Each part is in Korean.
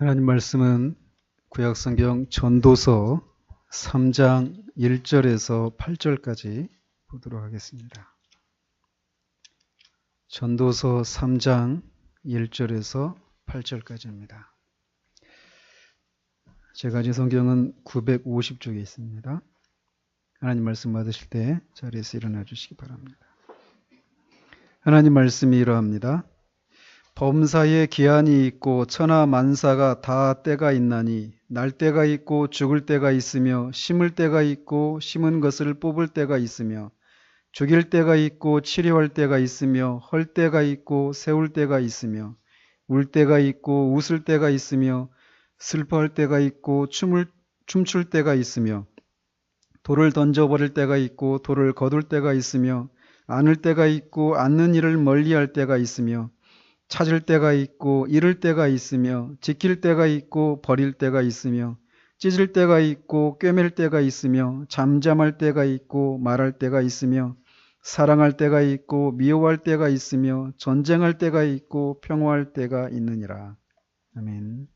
하나님 말씀은 구약성경 전도서 3장 1절에서 8절까지 보도록 하겠습니다. 전도서 3장 1절에서 8절까지입니다. 제가 가진 성경은 950쪽에 있습니다. 하나님 말씀 받으실 때 자리에서 일어나 주시기 바랍니다. 하나님 말씀이 이러합니다. 범사에 기한이 있고 천하 만사가 다 때가 있나니 날 때가 있고 죽을 때가 있으며 심을 때가 있고 심은 것을 뽑을 때가 있으며 죽일 때가 있고 치료할 때가 있으며 헐 때가 있고 세울 때가 있으며 울 때가 있고 웃을 때가 있으며 슬퍼할 때가 있고 춤출 때가 있으며 돌을 던져버릴 때가 있고 돌을 거둘 때가 있으며 안을 때가 있고 앉는 일을 멀리할 때가 있으며 찾을 때가 있고 잃을 때가 있으며 지킬 때가 있고 버릴 때가 있으며 찢을 때가 있고 꿰맬 때가 있으며 잠잠할 때가 있고 말할 때가 있으며 사랑할 때가 있고 미워할 때가 있으며 전쟁할 때가 있고 평화할 때가 있느니라. 아멘.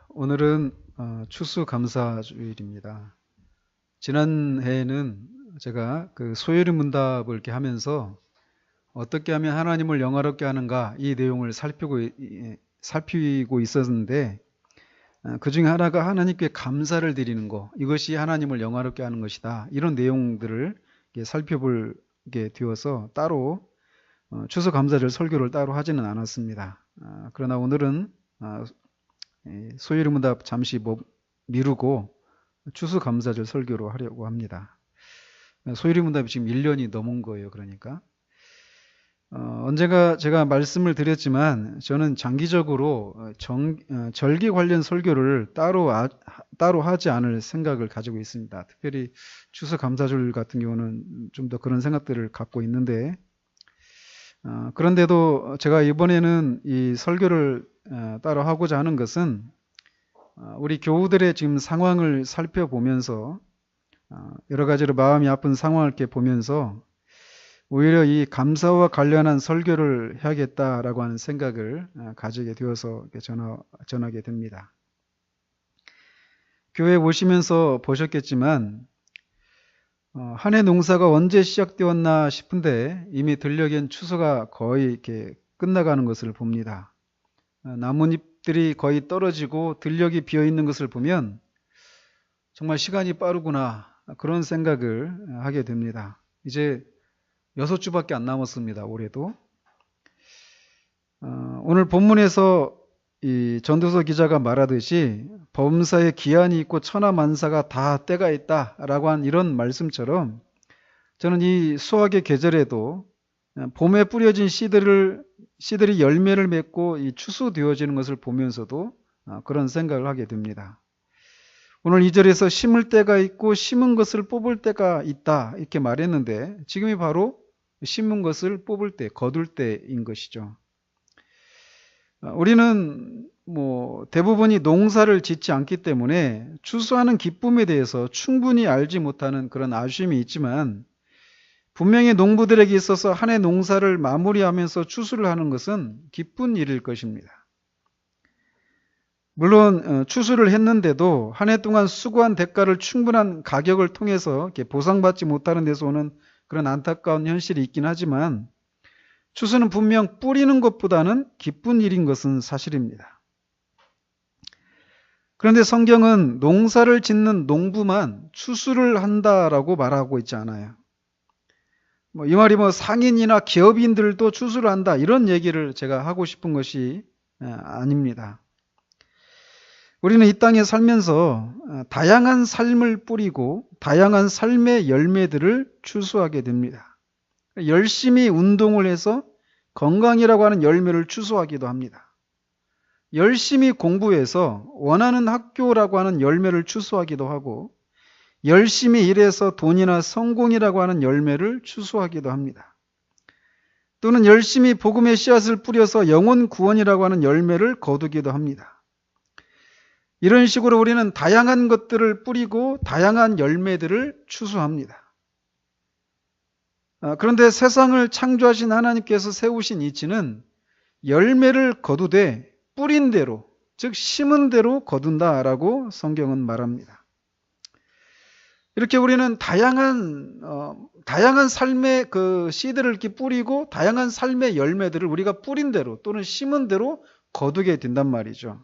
오늘은 추수감사주일입니다. 지난해에는 제가 그 소요리 문답을 이렇게 하면서 어떻게 하면 하나님을 영화롭게 하는가 이 내용을 살피고 있었는데 그 중에 하나가 하나님께 감사를 드리는 것, 이것이 하나님을 영화롭게 하는 것이다. 이런 내용들을 살펴보게 되어서 따로 추수감사절 설교를 따로 하지는 않았습니다. 그러나 오늘은 소요리 문답 잠시 미루고 추수감사절 설교로 하려고 합니다. 소요리 문답이 지금 1년이 넘은 거예요. 그러니까 언젠가 제가 말씀을 드렸지만 저는 장기적으로 절기 관련 설교를 따로 하지 않을 생각을 가지고 있습니다. 특별히 추수감사절 같은 경우는 좀 더 그런 생각들을 갖고 있는데 그런데도 제가 이번에는 이 설교를 따로 하고자 하는 것은 우리 교우들의 지금 상황을 살펴보면서 여러 가지로 마음이 아픈 상황을 이렇게 보면서 오히려 이 감사와 관련한 설교를 해야겠다라고 하는 생각을 가지게 되어서 전하게 됩니다. 교회에 오시면서 보셨겠지만 한 해 농사가 언제 시작되었나 싶은데 이미 들녘엔 추수가 거의 이렇게 끝나가는 것을 봅니다. 나뭇잎들이 거의 떨어지고 들녘이 비어있는 것을 보면 정말 시간이 빠르구나 그런 생각을 하게 됩니다. 이제 6주밖에 안 남았습니다. 올해도. 오늘 본문에서 이 전도서 기자가 말하듯이 범사에 기한이 있고 천하 만사가 다 때가 있다라고 한 이런 말씀처럼 저는 이 수확의 계절에도 봄에 뿌려진 씨들이 열매를 맺고 이 추수되어지는 것을 보면서도 그런 생각을 하게 됩니다. 오늘 2절에서 심을 때가 있고 심은 것을 뽑을 때가 있다 이렇게 말했는데 지금이 바로 심은 것을 뽑을 때, 거둘 때인 것이죠. 우리는 대부분이 농사를 짓지 않기 때문에 추수하는 기쁨에 대해서 충분히 알지 못하는 그런 아쉬움이 있지만 분명히 농부들에게 있어서 한 해 농사를 마무리하면서 추수를 하는 것은 기쁜 일일 것입니다. 물론 추수를 했는데도 한 해 동안 수고한 대가를 충분한 가격을 통해서 이렇게 보상받지 못하는 데서 오는 그런 안타까운 현실이 있긴 하지만 추수는 분명 뿌리는 것보다는 기쁜 일인 것은 사실입니다. 그런데 성경은 농사를 짓는 농부만 추수를 한다라고 말하고 있지 않아요. 이 말이 상인이나 기업인들도 추수를 한다 이런 얘기를 제가 하고 싶은 것이 아닙니다. 우리는 이 땅에 살면서 다양한 삶을 뿌리고 다양한 삶의 열매들을 추수하게 됩니다. 열심히 운동을 해서 건강이라고 하는 열매를 추수하기도 합니다. 열심히 공부해서 원하는 학교라고 하는 열매를 추수하기도 하고 열심히 일해서 돈이나 성공이라고 하는 열매를 추수하기도 합니다. 또는 열심히 복음의 씨앗을 뿌려서 영혼 구원이라고 하는 열매를 거두기도 합니다. 이런 식으로 우리는 다양한 것들을 뿌리고 다양한 열매들을 추수합니다. 그런데 세상을 창조하신 하나님께서 세우신 이치는 열매를 거두되 뿌린 대로, 즉 심은 대로 거둔다라고 성경은 말합니다. 이렇게 우리는 다양한 삶의 그 씨들을 이렇게 뿌리고 다양한 삶의 열매들을 우리가 뿌린 대로 또는 심은 대로 거두게 된단 말이죠.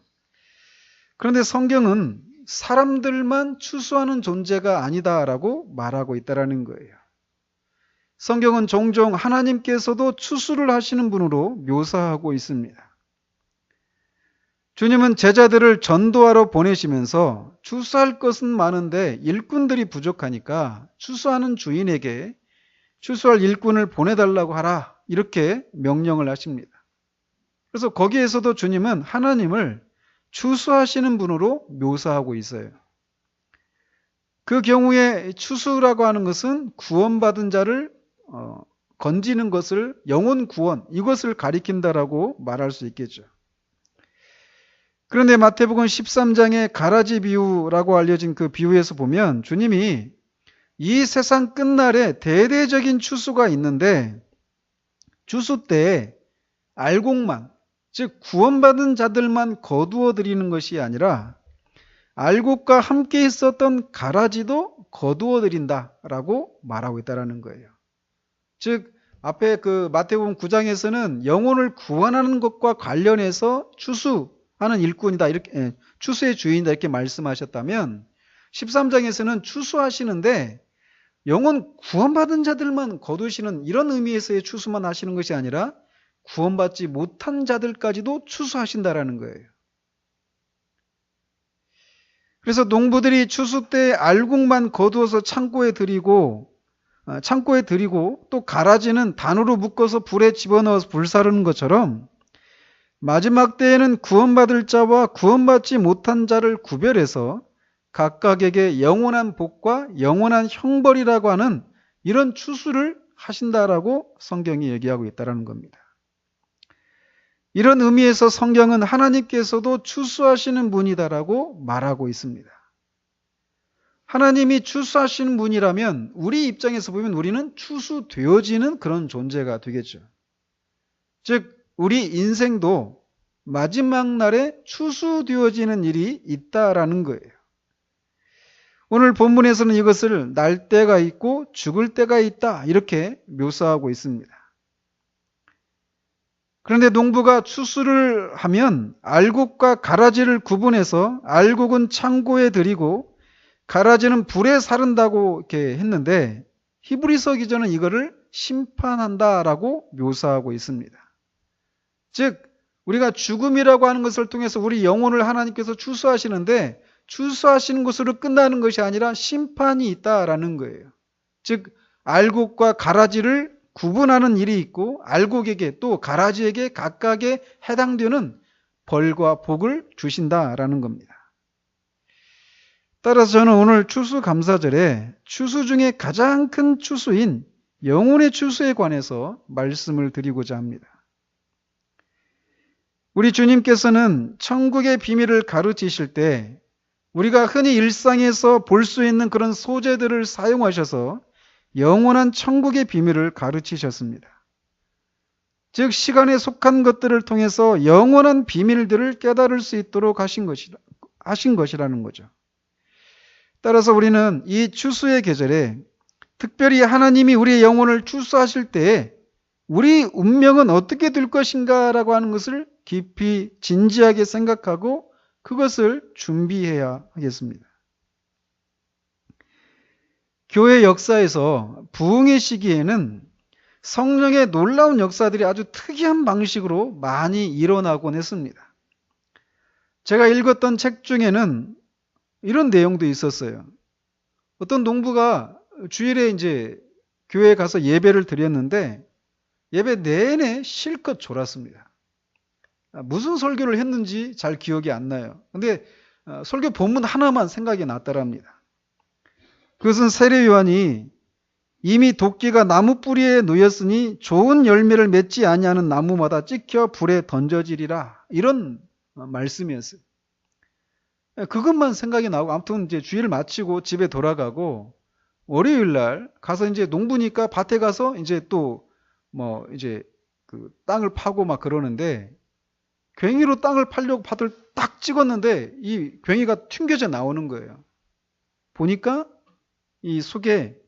그런데 성경은 사람들만 추수하는 존재가 아니다라고 말하고 있다라는 거예요. 성경은 종종 하나님께서도 추수를 하시는 분으로 묘사하고 있습니다. 주님은 제자들을 전도하러 보내시면서 추수할 것은 많은데 일꾼들이 부족하니까 추수하는 주인에게 추수할 일꾼을 보내달라고 하라, 이렇게 명령을 하십니다. 그래서 거기에서도 주님은 하나님을 추수하시는 분으로 묘사하고 있어요. 그 경우에 추수라고 하는 것은 구원받은 자를 건지는 것을, 영혼 구원, 이것을 가리킨다라고 말할 수 있겠죠. 그런데 마태복음 13장의 가라지 비유라고 알려진 그 비유에서 보면 주님이 이 세상 끝날에 대대적인 추수가 있는데 추수 때 알곡만, 즉 구원받은 자들만 거두어 드리는 것이 아니라 알곡과 함께 있었던 가라지도 거두어 드린다라고 말하고 있다는 거예요. 즉 앞에 그 마태복음 9장에서는 영혼을 구원하는 것과 관련해서 추수하는 일꾼이다, 이렇게 추수의 주인이다 이렇게 말씀하셨다면 13장에서는 추수하시는데 영혼 구원받은 자들만 거두시는 이런 의미에서의 추수만 하시는 것이 아니라 구원받지 못한 자들까지도 추수하신다라는 거예요. 그래서 농부들이 추수 때 알곡만 거두어서 창고에 드리고 또 가라지는 단으로 묶어서 불에 집어넣어서 불사르는 것처럼 마지막 때에는 구원받을 자와 구원받지 못한 자를 구별해서 각각에게 영원한 복과 영원한 형벌이라고 하는 이런 추수를 하신다라고 성경이 얘기하고 있다는 겁니다. 이런 의미에서 성경은 하나님께서도 추수하시는 분이다라고 말하고 있습니다. 하나님이 추수하시는 분이라면 우리 입장에서 보면 우리는 추수되어지는 그런 존재가 되겠죠. 즉 우리 인생도 마지막 날에 추수되어지는 일이 있다라는 거예요. 오늘 본문에서는 이것을 날 때가 있고 죽을 때가 있다, 이렇게 묘사하고 있습니다. 그런데 농부가 추수를 하면 알곡과 가라지를 구분해서 알곡은 창고에 들이고 가라지는 불에 사른다고 이렇게 했는데 히브리서 기전은 이거를 심판한다라고 묘사하고 있습니다. 즉 우리가 죽음이라고 하는 것을 통해서 우리 영혼을 하나님께서 추수하시는데 추수하시는 것으로 끝나는 것이 아니라 심판이 있다라는 거예요. 즉 알곡과 가라지를 구분하는 일이 있고 알곡에게 또 가라지에게 각각에 해당되는 벌과 복을 주신다라는 겁니다. 따라서 저는 오늘 추수감사절에 추수 중에 가장 큰 추수인 영혼의 추수에 관해서 말씀을 드리고자 합니다. 우리 주님께서는 천국의 비밀을 가르치실 때 우리가 흔히 일상에서 볼 수 있는 그런 소재들을 사용하셔서 영원한 천국의 비밀을 가르치셨습니다. 즉 시간에 속한 것들을 통해서 영원한 비밀들을 깨달을 수 있도록 하신 것이라는 거죠. 따라서 우리는 이 추수의 계절에 특별히 하나님이 우리의 영혼을 추수하실 때에 우리 운명은 어떻게 될 것인가라고 하는 것을 깊이 진지하게 생각하고 그것을 준비해야 하겠습니다. 교회 역사에서 부흥의 시기에는 성령의 놀라운 역사들이 아주 특이한 방식으로 많이 일어나곤 했습니다. 제가 읽었던 책 중에는 이런 내용도 있었어요. 어떤 농부가 주일에 이제 교회에 가서 예배를 드렸는데 예배 내내 실컷 졸았습니다. 무슨 설교를 했는지 잘 기억이 안 나요. 근데 설교 본문 하나만 생각이 났더랍니다. 그것은 세례 요한이 이미 도끼가 나무 뿌리에 놓였으니 좋은 열매를 맺지 아니하는 나무마다 찍혀 불에 던져지리라, 이런 말씀이었어요. 그것만 생각이 나고 아무튼 이제 주일 마치고 집에 돌아가고 월요일 날 가서 이제 농부니까 밭에 가서 이제 또 뭐 이제 그 땅을 파고 막 그러는데 괭이로 땅을 파려고 밭을 딱 찍었는데 이 괭이가 튕겨져 나오는 거예요. 보니까 이 속에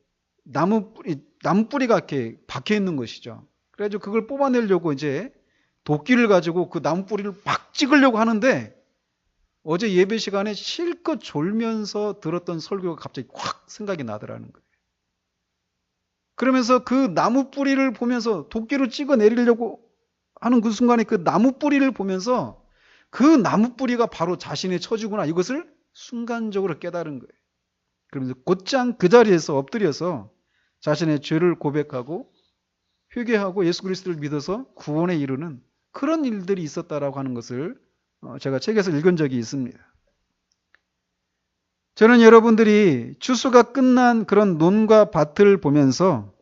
나무 뿌리가 이렇게 박혀 있는 것이죠. 그래가지고 그걸 뽑아내려고 이제 도끼를 가지고 그 나무 뿌리를 막 찍으려고 하는데 어제 예배 시간에 실컷 졸면서 들었던 설교가 갑자기 확 생각이 나더라는 거예요. 그러면서 그 나무 뿌리를 보면서 도끼로 찍어 내리려고 하는 그 순간에 그 나무 뿌리를 보면서 그 나무 뿌리가 바로 자신의 처지구나, 이것을 순간적으로 깨달은 거예요. 그러면서 곧장 그 자리에서 엎드려서 자신의 죄를 고백하고 회개하고 예수 그리스도를 믿어서 구원에 이르는 그런 일들이 있었다라고 하는 것을 제가 책에서 읽은 적이 있습니다. 저는 여러분들이 추수가 끝난 그런 논과 밭을 보면서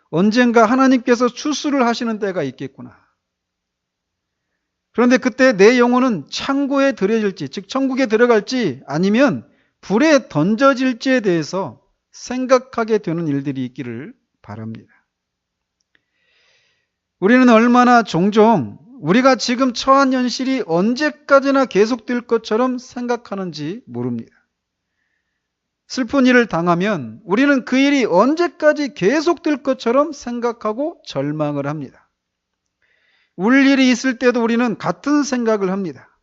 언젠가 하나님께서 추수를 하시는 때가 있겠구나. 그런데 그때 내 영혼은 창고에 들여질지, 즉 천국에 들어갈지 아니면 불에 던져질지에 대해서 생각하게 되는 일들이 있기를 바랍니다. 우리는 얼마나 종종 우리가 지금 처한 현실이 언제까지나 계속될 것처럼 생각하는지 모릅니다. 슬픈 일을 당하면 우리는 그 일이 언제까지 계속될 것처럼 생각하고 절망을 합니다. 울 일이 있을 때도 우리는 같은 생각을 합니다.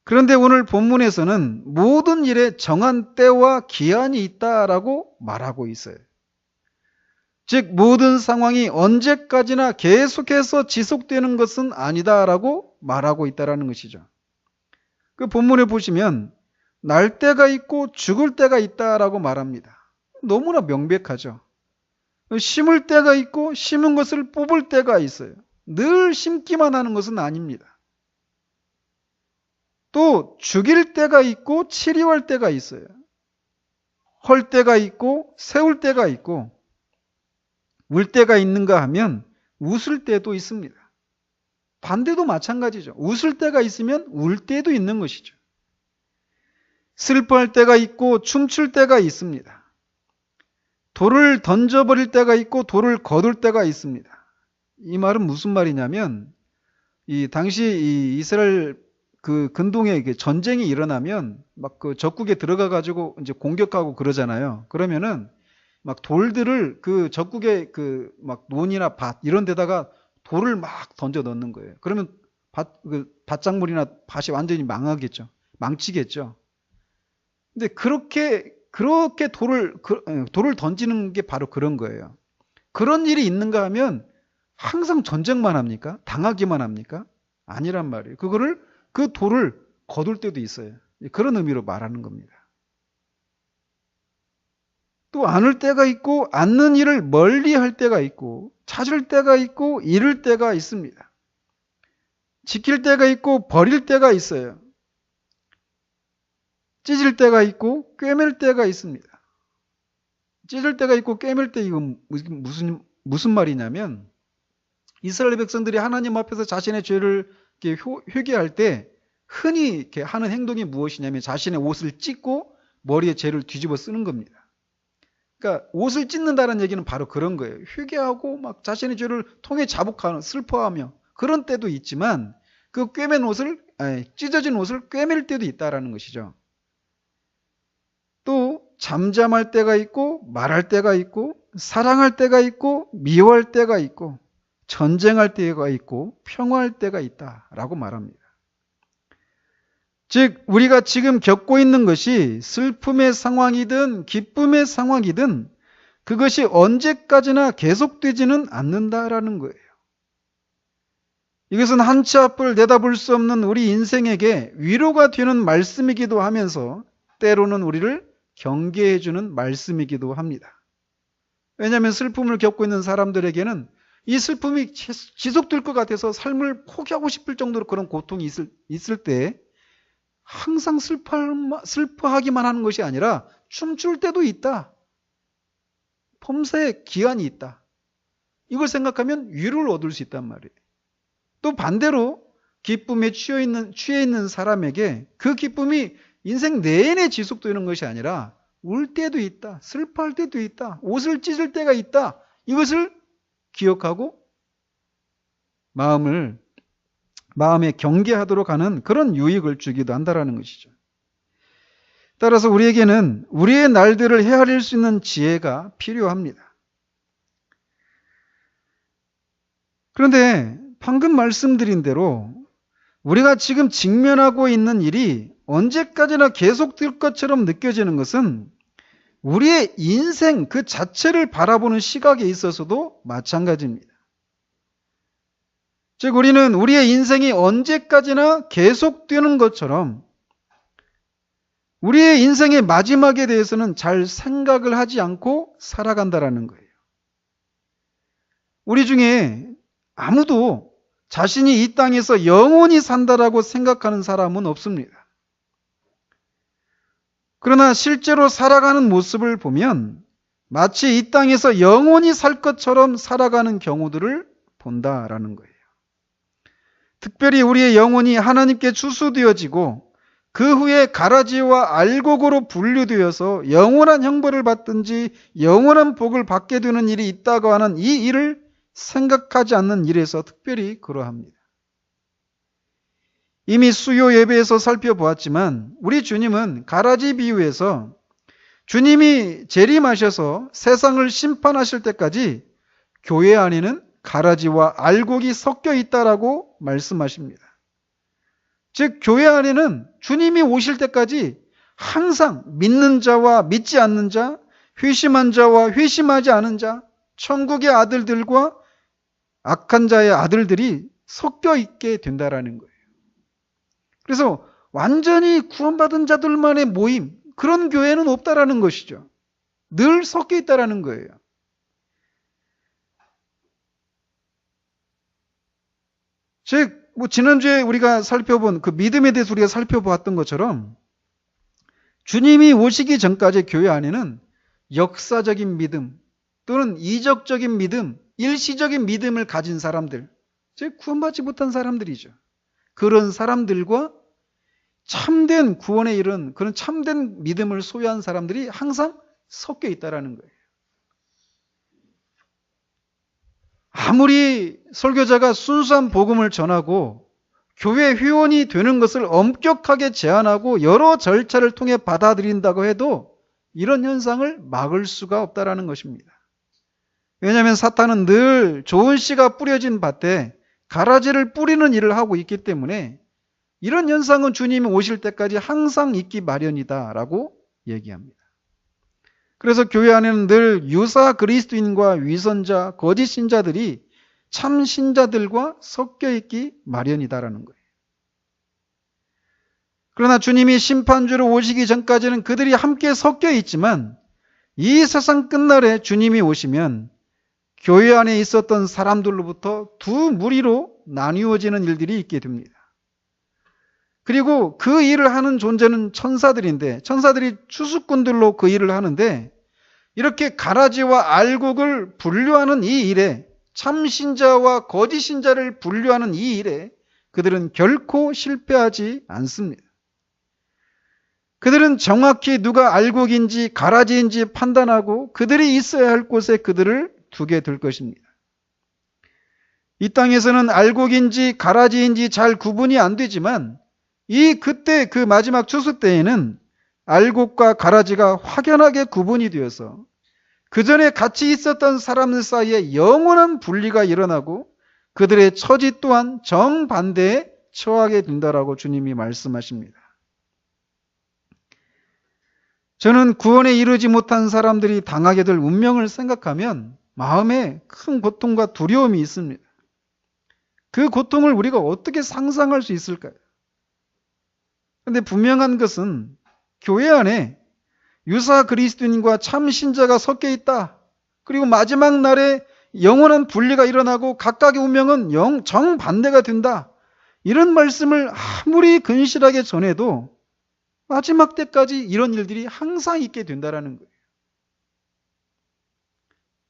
그런데 오늘 본문에서는 모든 일에 정한 때와 기한이 있다라고 말하고 있어요. 즉 모든 상황이 언제까지나 계속해서 지속되는 것은 아니다라고 말하고 있다라는 것이죠. 그 본문에 보시면 날 때가 있고 죽을 때가 있다라고 말합니다. 너무나 명백하죠. 심을 때가 있고 심은 것을 뽑을 때가 있어요. 늘 심기만 하는 것은 아닙니다. 또 죽일 때가 있고 치료할 때가 있어요. 헐 때가 있고 세울 때가 있고 울 때가 있는가 하면 웃을 때도 있습니다. 반대도 마찬가지죠. 웃을 때가 있으면 울 때도 있는 것이죠. 슬퍼할 때가 있고 춤출 때가 있습니다. 돌을 던져버릴 때가 있고 돌을 거둘 때가 있습니다. 이 말은 무슨 말이냐면 이 당시 이 이스라엘 그 근동에 전쟁이 일어나면 막 그 적국에 들어가 가지고 이제 공격하고 그러잖아요. 그러면은 막 돌들을 그 적국의 그 막 논이나 밭 이런 데다가 돌을 막 던져 넣는 거예요. 그러면 밭작물이나 밭이 완전히 망하겠죠. 망치겠죠. 근데 그렇게 돌을 던지는 게 바로 그런 거예요. 그런 일이 있는가 하면 항상 전쟁만 합니까? 당하기만 합니까? 아니란 말이에요. 그 돌을 거둘 때도 있어요. 그런 의미로 말하는 겁니다. 또 안을 때가 있고 않는 일을 멀리 할 때가 있고 찾을 때가 있고 잃을 때가 있습니다. 지킬 때가 있고 버릴 때가 있어요. 찢을 때가 있고 꿰맬 때가 있습니다. 찢을 때가 있고 꿰맬 때 이건 무슨 말이냐면 이스라엘 백성들이 하나님 앞에서 자신의 죄를 이렇게 회개할 때 흔히 이렇게 하는 행동이 무엇이냐면 자신의 옷을 찢고 머리에 죄를 뒤집어 쓰는 겁니다. 그러니까 옷을 찢는다는 얘기는 바로 그런 거예요. 회개하고 막 자신의 죄를 통해 자복하는, 슬퍼하며 그런 때도 있지만 그 찢어진 옷을 꿰맬 때도 있다라는 것이죠. 또 잠잠할 때가 있고 말할 때가 있고 사랑할 때가 있고 미워할 때가 있고 전쟁할 때가 있고 평화할 때가 있다라고 말합니다. 즉 우리가 지금 겪고 있는 것이 슬픔의 상황이든 기쁨의 상황이든 그것이 언제까지나 계속되지는 않는다라는 거예요. 이것은 한 치 앞을 내다볼 수 없는 우리 인생에게 위로가 되는 말씀이기도 하면서 때로는 우리를 경계해주는 말씀이기도 합니다. 왜냐하면 슬픔을 겪고 있는 사람들에게는 이 슬픔이 지속될 것 같아서 삶을 포기하고 싶을 정도로 그런 고통이 있을 때 항상 슬퍼하기만 하는 것이 아니라 춤출 때도 있다. 범사에 기한이 있다. 이걸 생각하면 위로를 얻을 수 있단 말이에요. 또 반대로 기쁨에 취해 있는 사람에게 그 기쁨이 인생 내내 지속되는 것이 아니라 울 때도 있다. 슬퍼할 때도 있다. 옷을 찢을 때가 있다. 이것을 기억하고 마음에 경계하도록 하는 그런 유익을 주기도 한다라는 것이죠. 따라서 우리에게는 우리의 날들을 헤아릴 수 있는 지혜가 필요합니다. 그런데 방금 말씀드린 대로 우리가 지금 직면하고 있는 일이 언제까지나 계속될 것처럼 느껴지는 것은 우리의 인생 그 자체를 바라보는 시각에 있어서도 마찬가지입니다. 즉 우리는 우리의 인생이 언제까지나 계속되는 것처럼 우리의 인생의 마지막에 대해서는 잘 생각을 하지 않고 살아간다라는 거예요. 우리 중에 아무도 자신이 이 땅에서 영원히 산다라고 생각하는 사람은 없습니다. 그러나 실제로 살아가는 모습을 보면 마치 이 땅에서 영원히 살 것처럼 살아가는 경우들을 본다라는 거예요. 특별히 우리의 영혼이 하나님께 추수되어지고 그 후에 가라지와 알곡으로 분류되어서 영원한 형벌을 받든지 영원한 복을 받게 되는 일이 있다고 하는 이 일을 생각하지 않는 일에서 특별히 그러합니다. 이미 수요 예배에서 살펴보았지만 우리 주님은 가라지 비유에서 주님이 재림하셔서 세상을 심판하실 때까지 교회 안에는 가라지와 알곡이 섞여 있다라고 말씀하십니다. 즉 교회 안에는 주님이 오실 때까지 항상 믿는 자와 믿지 않는 자, 회심한 자와 회심하지 않은 자, 천국의 아들들과 악한 자의 아들들이 섞여 있게 된다라는 거예요. 그래서 완전히 구원받은 자들만의 모임, 그런 교회는 없다라는 것이죠. 늘 섞여 있다라는 거예요. 즉 지난주에 우리가 살펴본 그 믿음에 대해서 우리가 살펴보았던 것처럼 주님이 오시기 전까지 교회 안에는 역사적인 믿음 또는 이적적인 믿음, 일시적인 믿음을 가진 사람들, 즉 구원받지 못한 사람들이죠. 그런 사람들과 참된 구원에 이른 그런 참된 믿음을 소유한 사람들이 항상 섞여 있다라는 거예요. 아무리 설교자가 순수한 복음을 전하고 교회 회원이 되는 것을 엄격하게 제한하고 여러 절차를 통해 받아들인다고 해도 이런 현상을 막을 수가 없다라는 것입니다. 왜냐하면 사탄은 늘 좋은 씨가 뿌려진 밭에 가라지를 뿌리는 일을 하고 있기 때문에 이런 현상은 주님이 오실 때까지 항상 있기 마련이다라고 얘기합니다. 그래서 교회 안에는 늘 유사 그리스도인과 위선자, 거짓 신자들이 참 신자들과 섞여 있기 마련이다라는 거예요. 그러나 주님이 심판주로 오시기 전까지는 그들이 함께 섞여 있지만 이 세상 끝날에 주님이 오시면 교회 안에 있었던 사람들로부터 두 무리로 나뉘어지는 일들이 있게 됩니다. 그리고 그 일을 하는 존재는 천사들인데 천사들이 추수꾼들로 그 일을 하는데 이렇게 가라지와 알곡을 분류하는 이 일에 참신자와 거짓신자를 분류하는 이 일에 그들은 결코 실패하지 않습니다. 그들은 정확히 누가 알곡인지 가라지인지 판단하고 그들이 있어야 할 곳에 그들을 두게 될 것입니다. 이 땅에서는 알곡인지 가라지인지 잘 구분이 안 되지만 그때 그 마지막 추수 때에는 알곡과 가라지가 확연하게 구분이 되어서 그 전에 같이 있었던 사람들 사이에 영원한 분리가 일어나고 그들의 처지 또한 정반대에 처하게 된다라고 주님이 말씀하십니다. 저는 구원에 이르지 못한 사람들이 당하게 될 운명을 생각하면 마음에 큰 고통과 두려움이 있습니다. 그 고통을 우리가 어떻게 상상할 수 있을까요? 그런데 분명한 것은 교회 안에 유사 그리스도인과 참 신자가 섞여 있다. 그리고 마지막 날에 영원한 분리가 일어나고 각각의 운명은 정반대가 된다. 이런 말씀을 아무리 근실하게 전해도 마지막 때까지 이런 일들이 항상 있게 된다는 거예요.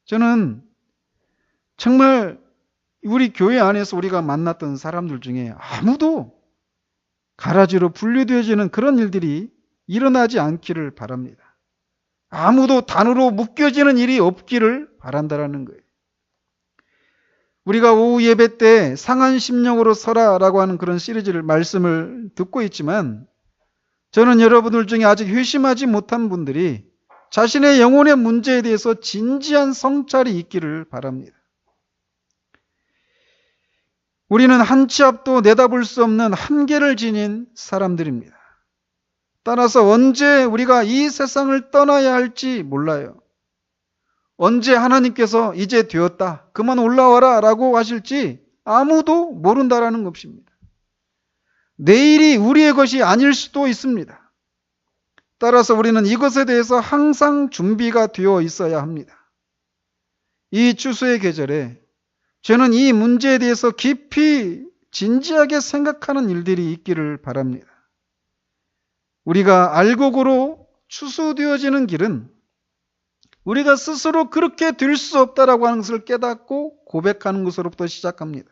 저는 정말 우리 교회 안에서 우리가 만났던 사람들 중에 아무도 가라지로 분류되어지는 그런 일들이 일어나지 않기를 바랍니다. 아무도 단으로 묶여지는 일이 없기를 바란다라는 거예요. 우리가 오후 예배 때 상한 심령으로 서라라고 하는 그런 시리즈를 말씀을 듣고 있지만 저는 여러분들 중에 아직 회심하지 못한 분들이 자신의 영혼의 문제에 대해서 진지한 성찰이 있기를 바랍니다. 우리는 한 치 앞도 내다볼 수 없는 한계를 지닌 사람들입니다. 따라서 언제 우리가 이 세상을 떠나야 할지 몰라요. 언제 하나님께서 이제 되었다, 그만 올라와라 라고 하실지 아무도 모른다라는 것입니다. 내일이 우리의 것이 아닐 수도 있습니다. 따라서 우리는 이것에 대해서 항상 준비가 되어 있어야 합니다. 이 추수의 계절에 저는 이 문제에 대해서 깊이 진지하게 생각하는 일들이 있기를 바랍니다. 우리가 알곡으로 추수되어지는 길은 우리가 스스로 그렇게 될 수 없다라고 하는 것을 깨닫고 고백하는 것으로부터 시작합니다.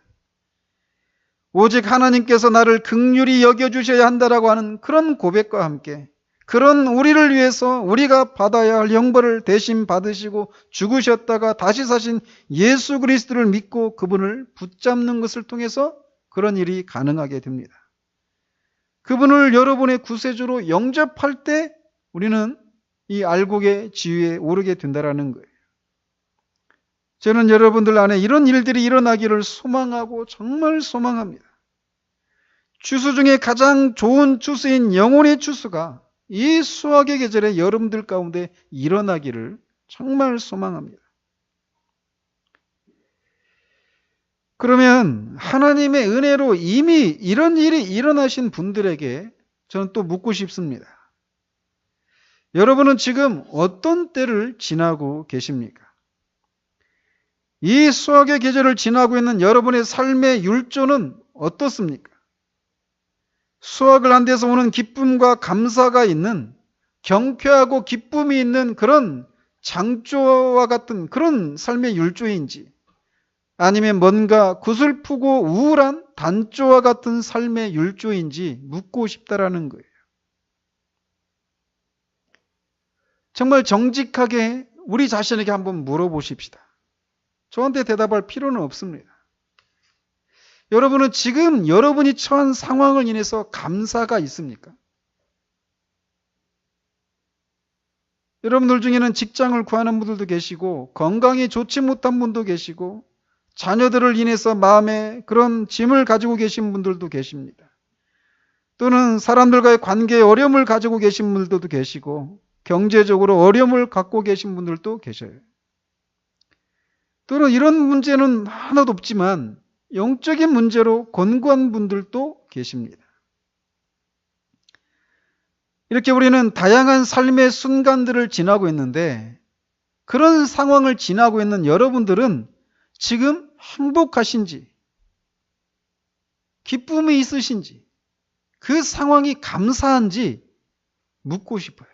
오직 하나님께서 나를 긍휼히 여겨주셔야 한다라고 하는 그런 고백과 함께 그런 우리를 위해서 우리가 받아야 할 형벌을 대신 받으시고 죽으셨다가 다시 사신 예수 그리스도를 믿고 그분을 붙잡는 것을 통해서 그런 일이 가능하게 됩니다. 그분을 여러분의 구세주로 영접할 때 우리는 이 알곡의 지위에 오르게 된다라는 거예요. 저는 여러분들 안에 이런 일들이 일어나기를 소망하고 정말 소망합니다. 추수 중에 가장 좋은 추수인 영혼의 추수가 이 수확의 계절에 여러분들 가운데 일어나기를 정말 소망합니다. 그러면 하나님의 은혜로 이미 이런 일이 일어나신 분들에게 저는 또 묻고 싶습니다. 여러분은 지금 어떤 때를 지나고 계십니까? 이 수확의 계절을 지나고 있는 여러분의 삶의 율조는 어떻습니까? 수확을 한 데서 오는 기쁨과 감사가 있는, 경쾌하고 기쁨이 있는 그런 장조와 같은 그런 삶의 율조인지, 아니면 뭔가 구슬프고 우울한 단조와 같은 삶의 율조인지 묻고 싶다라는 거예요. 정말 정직하게 우리 자신에게 한번 물어보십시다. 저한테 대답할 필요는 없습니다. 여러분은 지금 여러분이 처한 상황을 인해서 감사가 있습니까? 여러분들 중에는 직장을 구하는 분들도 계시고 건강이 좋지 못한 분도 계시고 자녀들을 인해서 마음에 그런 짐을 가지고 계신 분들도 계십니다. 또는 사람들과의 관계에 어려움을 가지고 계신 분들도 계시고 경제적으로 어려움을 갖고 계신 분들도 계셔요. 또는 이런 문제는 하나도 없지만 영적인 문제로 권고한 분들도 계십니다. 이렇게 우리는 다양한 삶의 순간들을 지나고 있는데 그런 상황을 지나고 있는 여러분들은 지금 행복하신지, 기쁨이 있으신지, 그 상황이 감사한지 묻고 싶어요.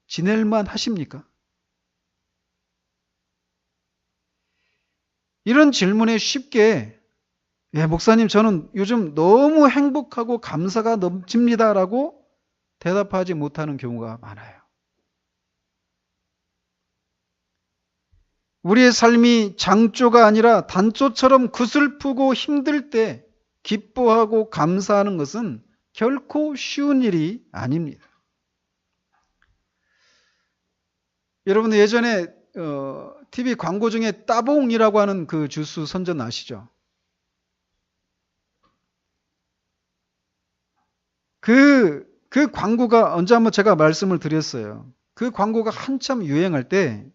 지낼만 하십니까? 이런 질문에 쉽게 목사님 저는 요즘 너무 행복하고 감사가 넘칩니다라고 대답하지 못하는 경우가 많아요. 우리의 삶이 장조가 아니라 단조처럼 구슬프고 힘들 때 기뻐하고 감사하는 것은 결코 쉬운 일이 아닙니다. 여러분 예전에 TV 광고 중에 따봉이라고 하는 그 주스 선전 아시죠? 그 광고가 언제 한번 제가 말씀을 드렸어요. 그 광고가 한참 유행할 때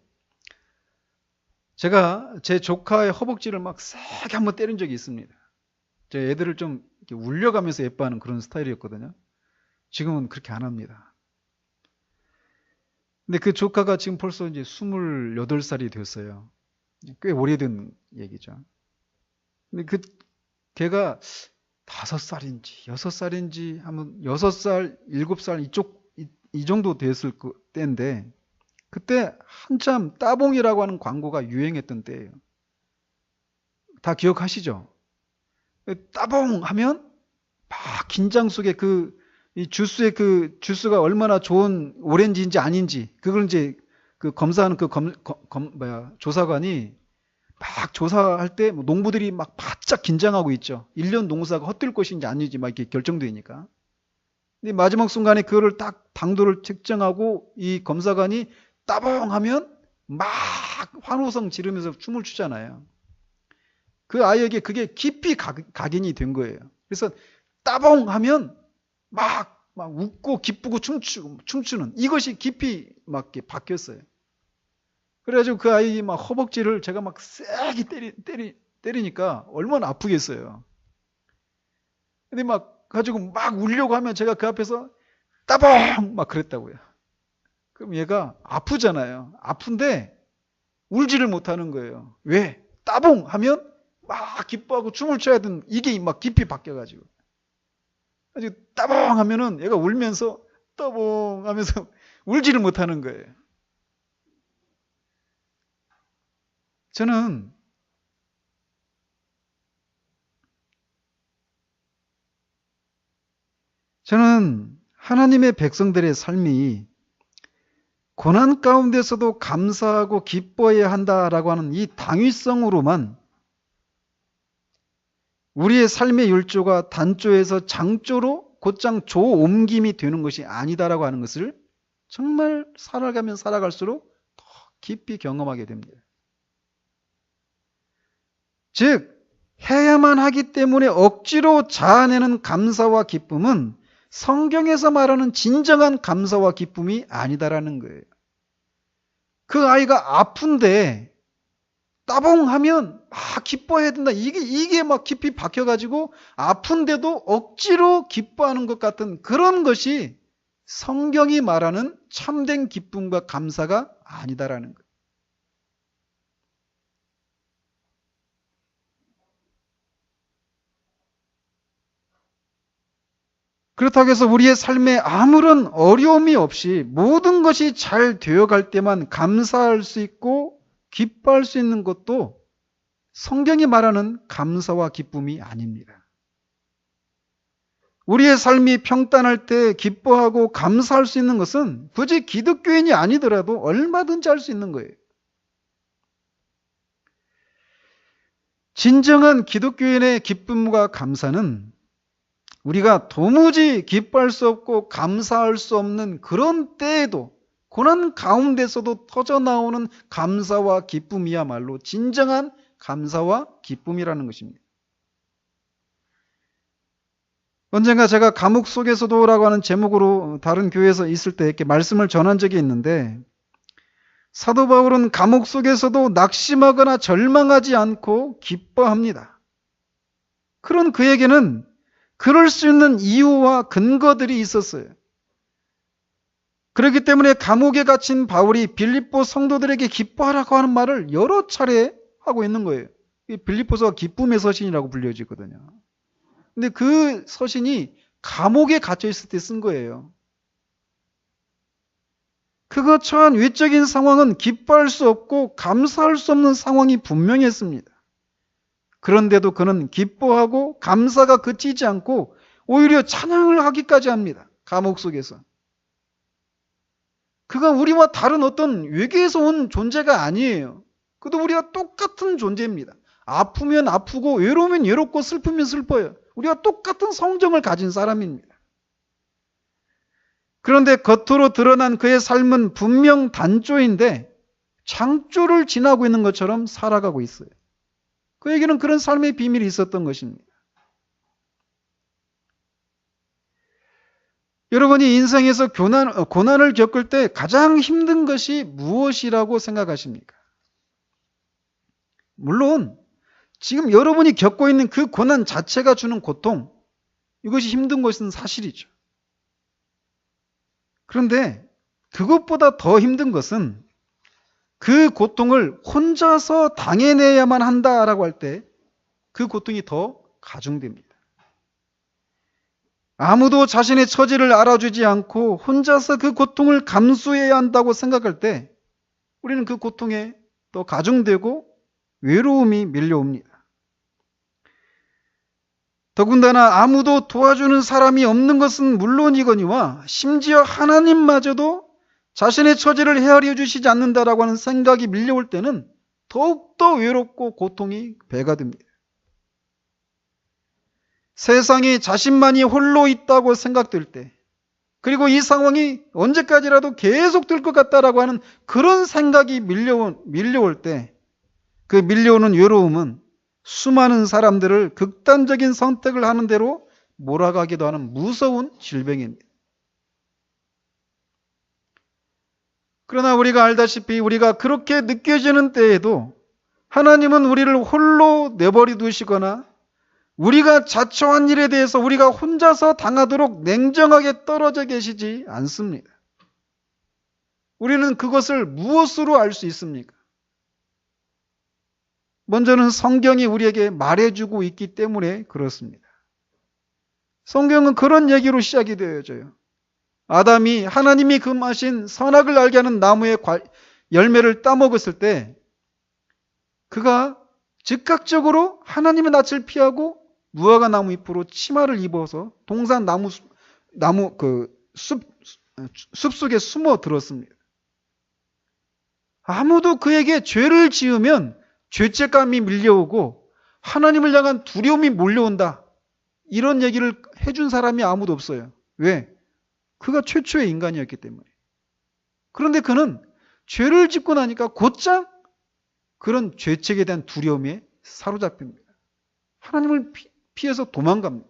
제가 제 조카의 허벅지를 막 세게 한번 때린 적이 있습니다. 제 애들을 좀 이렇게 울려가면서 예뻐하는 그런 스타일이었거든요. 지금은 그렇게 안 합니다. 근데 그 조카가 지금 벌써 이제 28살이 됐어요. 꽤 오래된 얘기죠. 근데 걔가 5살인지 6살인지 하면 6살, 7살 이 정도 됐을 때인데 그때 한참 따봉이라고 하는 광고가 유행했던 때예요. 다 기억하시죠? 따봉 하면 막 긴장 속에 그 이 주스의 그 주스가 얼마나 좋은 오렌지인지 아닌지 그걸 이제 그 검사하는 그 조사관이 막 조사할 때 농부들이 막 바짝 긴장하고 있죠. 1년 농사가 헛될 것인지 아닌지 막 이렇게 결정되니까. 근데 마지막 순간에 그거를 딱 당도를 측정하고 이 검사관이 따봉하면 막 환호성 지르면서 춤을 추잖아요. 그 아이에게 그게 깊이 각인이 된 거예요. 그래서 따봉하면 막 웃고 기쁘고 춤추는 이것이 깊이 막 이렇게 바뀌었어요. 그래가지고 그 아이 막 허벅지를 제가 막 세게 때리니까 얼마나 아프겠어요. 근데 막 가지고 막 울려고 하면 제가 그 앞에서 따봉 막 그랬다고요. 그럼 얘가 아프잖아요. 아픈데 울지를 못하는 거예요. 왜? 따봉 하면 막 기뻐하고 춤을 춰야 되는 이게 막 깊이 바뀌어가지고. 아주 따봉 하면은 얘가 울면서 따봉 하면서 울지를 못하는 거예요. 저는 하나님의 백성들의 삶이 고난 가운데서도 감사하고 기뻐해야 한다라고 하는 이 당위성으로만 우리의 삶의 율조가 단조에서 장조로 곧장 조옮김이 되는 것이 아니다라고 하는 것을 정말 살아가면 살아갈수록 더 깊이 경험하게 됩니다. 즉, 해야만 하기 때문에 억지로 자아내는 감사와 기쁨은 성경에서 말하는 진정한 감사와 기쁨이 아니다라는 거예요. 그 아이가 아픈데 따봉하면 막 기뻐해야 된다. 이게 막 깊이 박혀가지고 아픈데도 억지로 기뻐하는 것 같은 그런 것이 성경이 말하는 참된 기쁨과 감사가 아니다라는 거예요. 그렇다고 해서 우리의 삶에 아무런 어려움이 없이 모든 것이 잘 되어갈 때만 감사할 수 있고 기뻐할 수 있는 것도 성경이 말하는 감사와 기쁨이 아닙니다. 우리의 삶이 평탄할 때 기뻐하고 감사할 수 있는 것은 굳이 기독교인이 아니더라도 얼마든지 할 수 있는 거예요. 진정한 기독교인의 기쁨과 감사는 우리가 도무지 기뻐할 수 없고 감사할 수 없는 그런 때에도 고난 가운데서도 터져나오는 감사와 기쁨이야말로 진정한 감사와 기쁨이라는 것입니다. 언젠가 제가 감옥 속에서도라고 하는 제목으로 다른 교회에서 있을 때 이렇게 말씀을 전한 적이 있는데 사도 바울은 감옥 속에서도 낙심하거나 절망하지 않고 기뻐합니다. 그런 그에게는 그럴 수 있는 이유와 근거들이 있었어요. 그렇기 때문에 감옥에 갇힌 바울이 빌립보 성도들에게 기뻐하라고 하는 말을 여러 차례 하고 있는 거예요. 빌립보서가 기쁨의 서신이라고 불려지거든요. 근데 그 서신이 감옥에 갇혀 있을 때 쓴 거예요. 그가 처한 외적인 상황은 기뻐할 수 없고 감사할 수 없는 상황이 분명했습니다. 그런데도 그는 기뻐하고 감사가 그치지 않고 오히려 찬양을 하기까지 합니다. 감옥 속에서. 그가 우리와 다른 어떤 외계에서 온 존재가 아니에요. 그도 우리와 똑같은 존재입니다. 아프면 아프고 외로우면 외롭고 슬프면 슬퍼요. 우리와 똑같은 성정을 가진 사람입니다. 그런데 겉으로 드러난 그의 삶은 분명 단조인데 장조를 지나고 있는 것처럼 살아가고 있어요. 그에게는 그런 삶의 비밀이 있었던 것입니다. 여러분이 인생에서 고난을 겪을 때 가장 힘든 것이 무엇이라고 생각하십니까? 물론 지금 여러분이 겪고 있는 그 고난 자체가 주는 고통, 이것이 힘든 것은 사실이죠. 그런데 그것보다 더 힘든 것은 그 고통을 혼자서 당해내야만 한다라고 할 때 그 고통이 더 가중됩니다. 아무도 자신의 처지를 알아주지 않고 혼자서 그 고통을 감수해야 한다고 생각할 때 우리는 그 고통에 더 가중되고 외로움이 밀려옵니다. 더군다나 아무도 도와주는 사람이 없는 것은 물론이거니와 심지어 하나님마저도 자신의 처지를 헤아려 주시지 않는다라고 하는 생각이 밀려올 때는 더욱더 외롭고 고통이 배가 됩니다. 세상에 자신만이 홀로 있다고 생각될 때, 그리고 이 상황이 언제까지라도 계속될 것 같다라고 하는 그런 생각이 밀려올 때, 그 밀려오는 외로움은 수많은 사람들을 극단적인 선택을 하는 대로 몰아가기도 하는 무서운 질병입니다. 그러나 우리가 알다시피 우리가 그렇게 느껴지는 때에도 하나님은 우리를 홀로 내버려 두시거나 우리가 자초한 일에 대해서 우리가 혼자서 당하도록 냉정하게 떨어져 계시지 않습니다. 우리는 그것을 무엇으로 알 수 있습니까? 먼저는 성경이 우리에게 말해주고 있기 때문에 그렇습니다. 성경은 그런 얘기로 시작이 되어져요. 아담이 하나님이 금하신 선악을 알게 하는 나무의 열매를 따먹었을 때 그가 즉각적으로 하나님의 낯을 피하고 무화과 나무 잎으로 치마를 입어서 동산 숲 속에 숨어 들었습니다. 아무도 그에게 죄를 지으면 죄책감이 밀려오고 하나님을 향한 두려움이 몰려온다, 이런 얘기를 해준 사람이 아무도 없어요. 왜? 그가 최초의 인간이었기 때문에. 그런데 그는 죄를 짓고 나니까 곧장 그런 죄책에 대한 두려움에 사로잡힙니다. 하나님을 피해서 도망갑니다.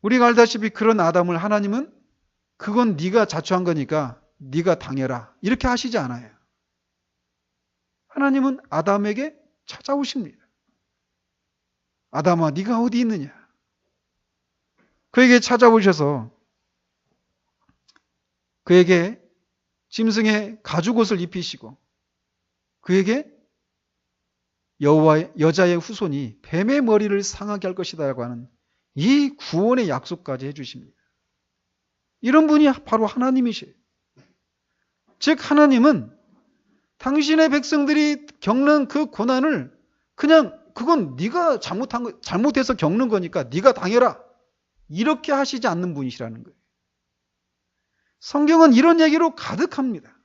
우리가 알다시피 그런 아담을 하나님은 그건 네가 자초한 거니까 네가 당해라, 이렇게 하시지 않아요. 하나님은 아담에게 찾아오십니다. 아담아, 네가 어디 있느냐? 그에게 찾아오셔서 그에게 짐승의 가죽옷을 입히시고 그에게 여자의 후손이 뱀의 머리를 상하게 할 것이다라고 하는 이 구원의 약속까지 해주십니다. 이런 분이 바로 하나님이시에요. 즉 하나님은 당신의 백성들이 겪는 그 고난을 그냥 그건 네가 잘못해서 겪는 거니까 네가 당해라, 이렇게 하시지 않는 분이시라는 거예요. 성경은 이런 얘기로 가득합니다.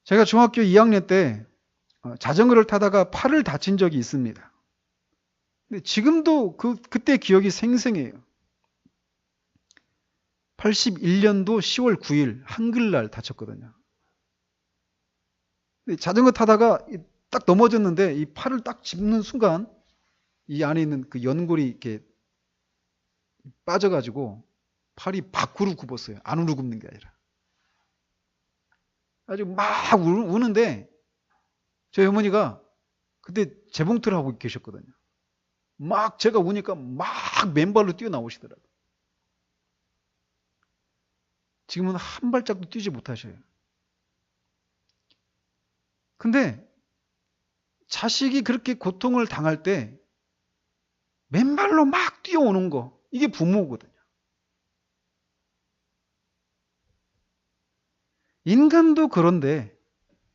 제가 중학교 2학년 때 자전거를 타다가 팔을 다친 적이 있습니다. 근데 지금도 그때 기억이 생생해요. 81년도 10월 9일 한글날 다쳤거든요. 근데 자전거 타다가 딱 넘어졌는데 이 팔을 딱 짚는 순간 이 안에 있는 그 연골이 이렇게 빠져가지고 팔이 밖으로 굽었어요. 안으로 굽는 게 아니라. 아주 막 우는데 저희 어머니가 그때 재봉틀을 하고 계셨거든요. 막 제가 우니까 막 맨발로 뛰어나오시더라고요. 지금은 한 발짝도 뛰지 못하셔요. 근데 자식이 그렇게 고통을 당할 때 맨발로 막 뛰어오는 거, 이게 부모거든요. 인간도 그런데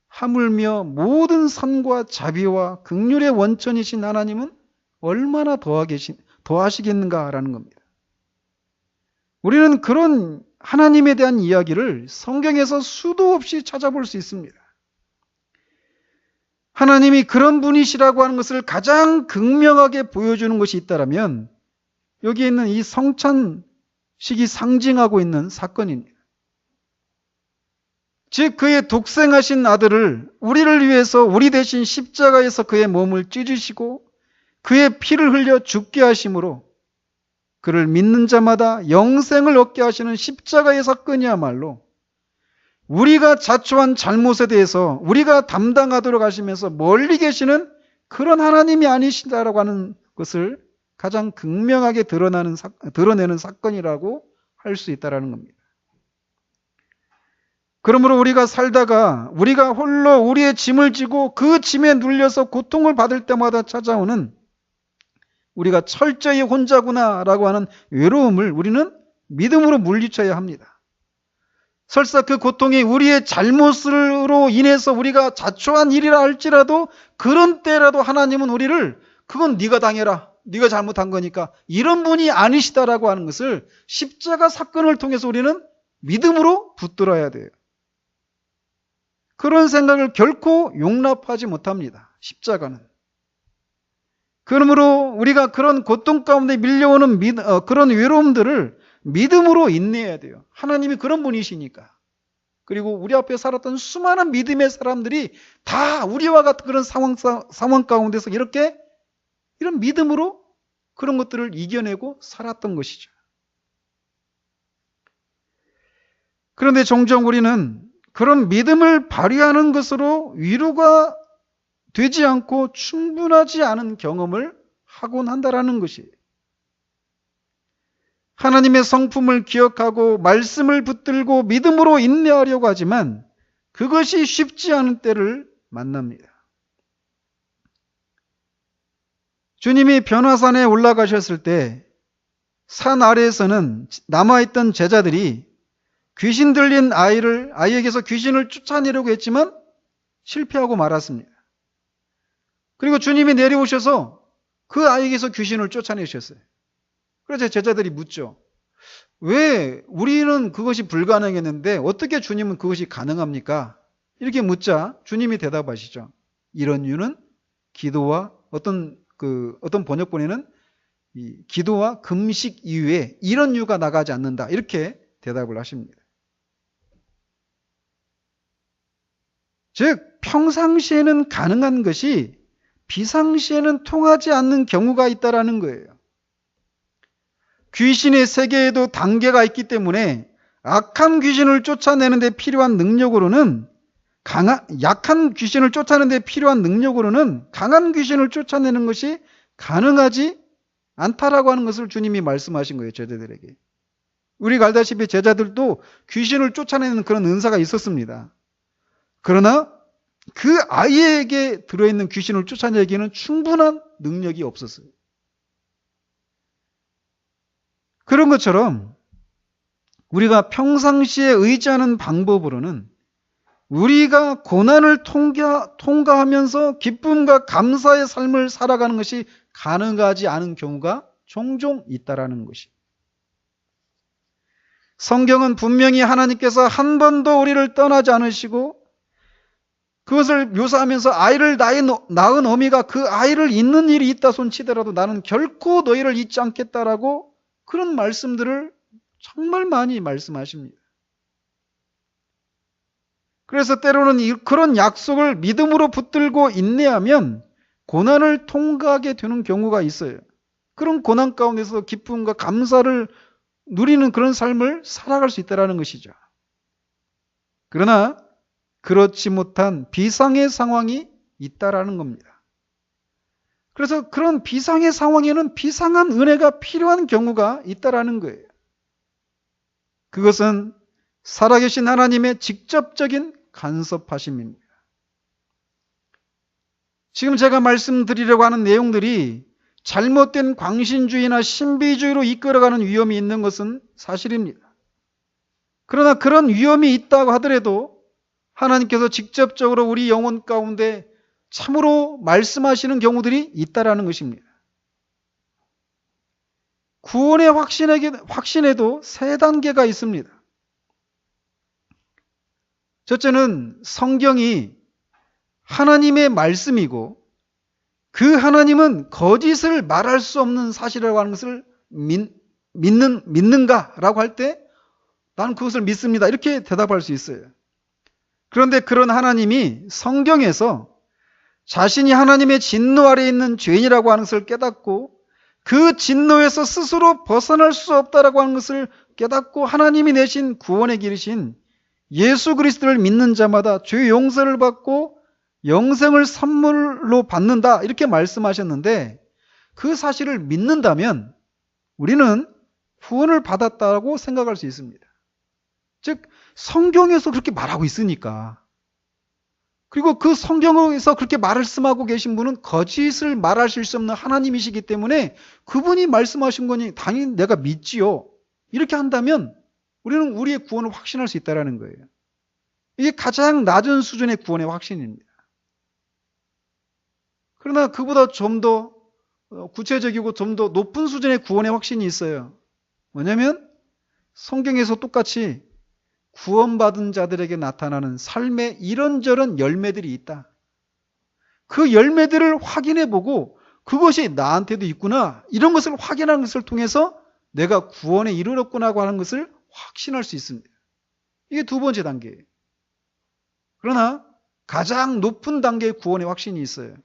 하물며 모든 선과 자비와 긍휼의 원천이신 하나님은 얼마나 더하시겠는가라는 겁니다. 우리는 그런 하나님에 대한 이야기를 성경에서 수도 없이 찾아볼 수 있습니다. 하나님이 그런 분이시라고 하는 것을 가장 극명하게 보여주는 것이 있다면 여기에 있는 이 성찬식이 상징하고 있는 사건입니다. 즉 그의 독생하신 아들을 우리를 위해서 우리 대신 십자가에서 그의 몸을 찢으시고 그의 피를 흘려 죽게 하심으로 그를 믿는 자마다 영생을 얻게 하시는 십자가의 사건이야말로 우리가 자초한 잘못에 대해서 우리가 담당하도록 하시면서 멀리 계시는 그런 하나님이 아니시다라고 하는 것을 가장 극명하게 드러내는 사건이라고 할 수 있다는 겁니다. 그러므로 우리가 살다가 우리가 홀로 우리의 짐을 지고 그 짐에 눌려서 고통을 받을 때마다 찾아오는 우리가 철저히 혼자구나라고 하는 외로움을 우리는 믿음으로 물리쳐야 합니다. 설사 그 고통이 우리의 잘못으로 인해서 우리가 자초한 일이라 할지라도 그런 때라도 하나님은 우리를 그건 네가 당해라. 네가 잘못한 거니까 이런 분이 아니시다라고 하는 것을 십자가 사건을 통해서 우리는 믿음으로 붙들어야 돼요. 그런 생각을 결코 용납하지 못합니다. 십자가는. 그러므로 우리가 그런 고통 가운데 밀려오는 그런 외로움들을 믿음으로 인내해야 돼요. 하나님이 그런 분이시니까. 그리고 우리 앞에 살았던 수많은 믿음의 사람들이 다 우리와 같은 그런 상황 가운데서 이런 믿음으로 그런 것들을 이겨내고 살았던 것이죠. 그런데 종종 우리는 그런 믿음을 발휘하는 것으로 위로가 되지 않고 충분하지 않은 경험을 하곤 한다라는 것이에요. 하나님의 성품을 기억하고 말씀을 붙들고 믿음으로 인내하려고 하지만 그것이 쉽지 않은 때를 만납니다. 주님이 변화산에 올라가셨을 때 산 아래에서는 남아있던 제자들이 귀신 들린 아이에게서 귀신을 쫓아내려고 했지만 실패하고 말았습니다. 그리고 주님이 내려오셔서 그 아이에게서 귀신을 쫓아내셨어요. 그래서 제자들이 묻죠. 왜 우리는 그것이 불가능했는데 어떻게 주님은 그것이 가능합니까? 이렇게 묻자 주님이 대답하시죠. 이런 이유는 기도와 어떤 번역본에는 이 기도와 금식 이후에 이런 이유가 나가지 않는다. 이렇게 대답을 하십니다. 즉 평상시에는 가능한 것이 비상시에는 통하지 않는 경우가 있다라는 거예요. 귀신의 세계에도 단계가 있기 때문에 악한 귀신을 쫓아내는 데 필요한 능력으로는 약한 귀신을 쫓아내는 데 필요한 능력으로는 강한 귀신을 쫓아내는 것이 가능하지 않다라고 하는 것을 주님이 말씀하신 거예요. 제자들에게. 우리가 알다시피 제자들도 귀신을 쫓아내는 그런 은사가 있었습니다. 그러나 그 아이에게 들어있는 귀신을 쫓아내기에는 충분한 능력이 없었어요. 그런 것처럼 우리가 평상시에 의지하는 방법으로는 우리가 고난을 통과하면서 기쁨과 감사의 삶을 살아가는 것이 가능하지 않은 경우가 종종 있다라는 것이. 성경은 분명히 하나님께서 한 번도 우리를 떠나지 않으시고 그것을 묘사하면서 아이를 낳은 어미가 그 아이를 잊는 일이 있다 손치더라도 나는 결코 너희를 잊지 않겠다라고 그런 말씀들을 정말 많이 말씀하십니다. 그래서 때로는 그런 약속을 믿음으로 붙들고 인내하면 고난을 통과하게 되는 경우가 있어요. 그런 고난 가운데서 기쁨과 감사를 누리는 그런 삶을 살아갈 수 있다는 것이죠. 그러나 그렇지 못한 비상의 상황이 있다라는 겁니다. 그래서 그런 비상의 상황에는 비상한 은혜가 필요한 경우가 있다라는 거예요. 그것은 살아계신 하나님의 직접적인 간섭하심입니다. 지금 제가 말씀드리려고 하는 내용들이 잘못된 광신주의나 신비주의로 이끌어가는 위험이 있는 것은 사실입니다. 그러나 그런 위험이 있다고 하더라도 하나님께서 직접적으로 우리 영혼 가운데 참으로 말씀하시는 경우들이 있다라는 것입니다. 구원의 확신에도 세 단계가 있습니다. 첫째는 성경이 하나님의 말씀이고 그 하나님은 거짓을 말할 수 없는 사실이라고 하는 것을 믿는가라고 할 때 나는 그것을 믿습니다. 이렇게 대답할 수 있어요. 그런데 그런 하나님이 성경에서 자신이 하나님의 진노 아래에 있는 죄인이라고 하는 것을 깨닫고 그 진노에서 스스로 벗어날 수 없다라고 하는 것을 깨닫고 하나님이 내신 구원의 길이신 예수 그리스도를 믿는 자마다 죄 용서를 받고 영생을 선물로 받는다 이렇게 말씀하셨는데 그 사실을 믿는다면 우리는 구원을 받았다고 생각할 수 있습니다. 즉 성경에서 그렇게 말하고 있으니까. 그리고 그 성경에서 그렇게 말씀하고 계신 분은 거짓을 말하실 수 없는 하나님이시기 때문에 그분이 말씀하신 거니 당연히 내가 믿지요. 이렇게 한다면 우리는 우리의 구원을 확신할 수 있다는 거예요. 이게 가장 낮은 수준의 구원의 확신입니다. 그러나 그보다 좀 더 구체적이고 좀 더 높은 수준의 구원의 확신이 있어요. 뭐냐면 성경에서 똑같이 구원받은 자들에게 나타나는 삶의 이런저런 열매들이 있다. 그 열매들을 확인해보고 그것이 나한테도 있구나, 이런 것을 확인하는 것을 통해서 내가 구원에 이르렀구나 하는 것을 확신할 수 있습니다. 이게 두 번째 단계예요. 그러나 가장 높은 단계의 구원의 확신이 있어요.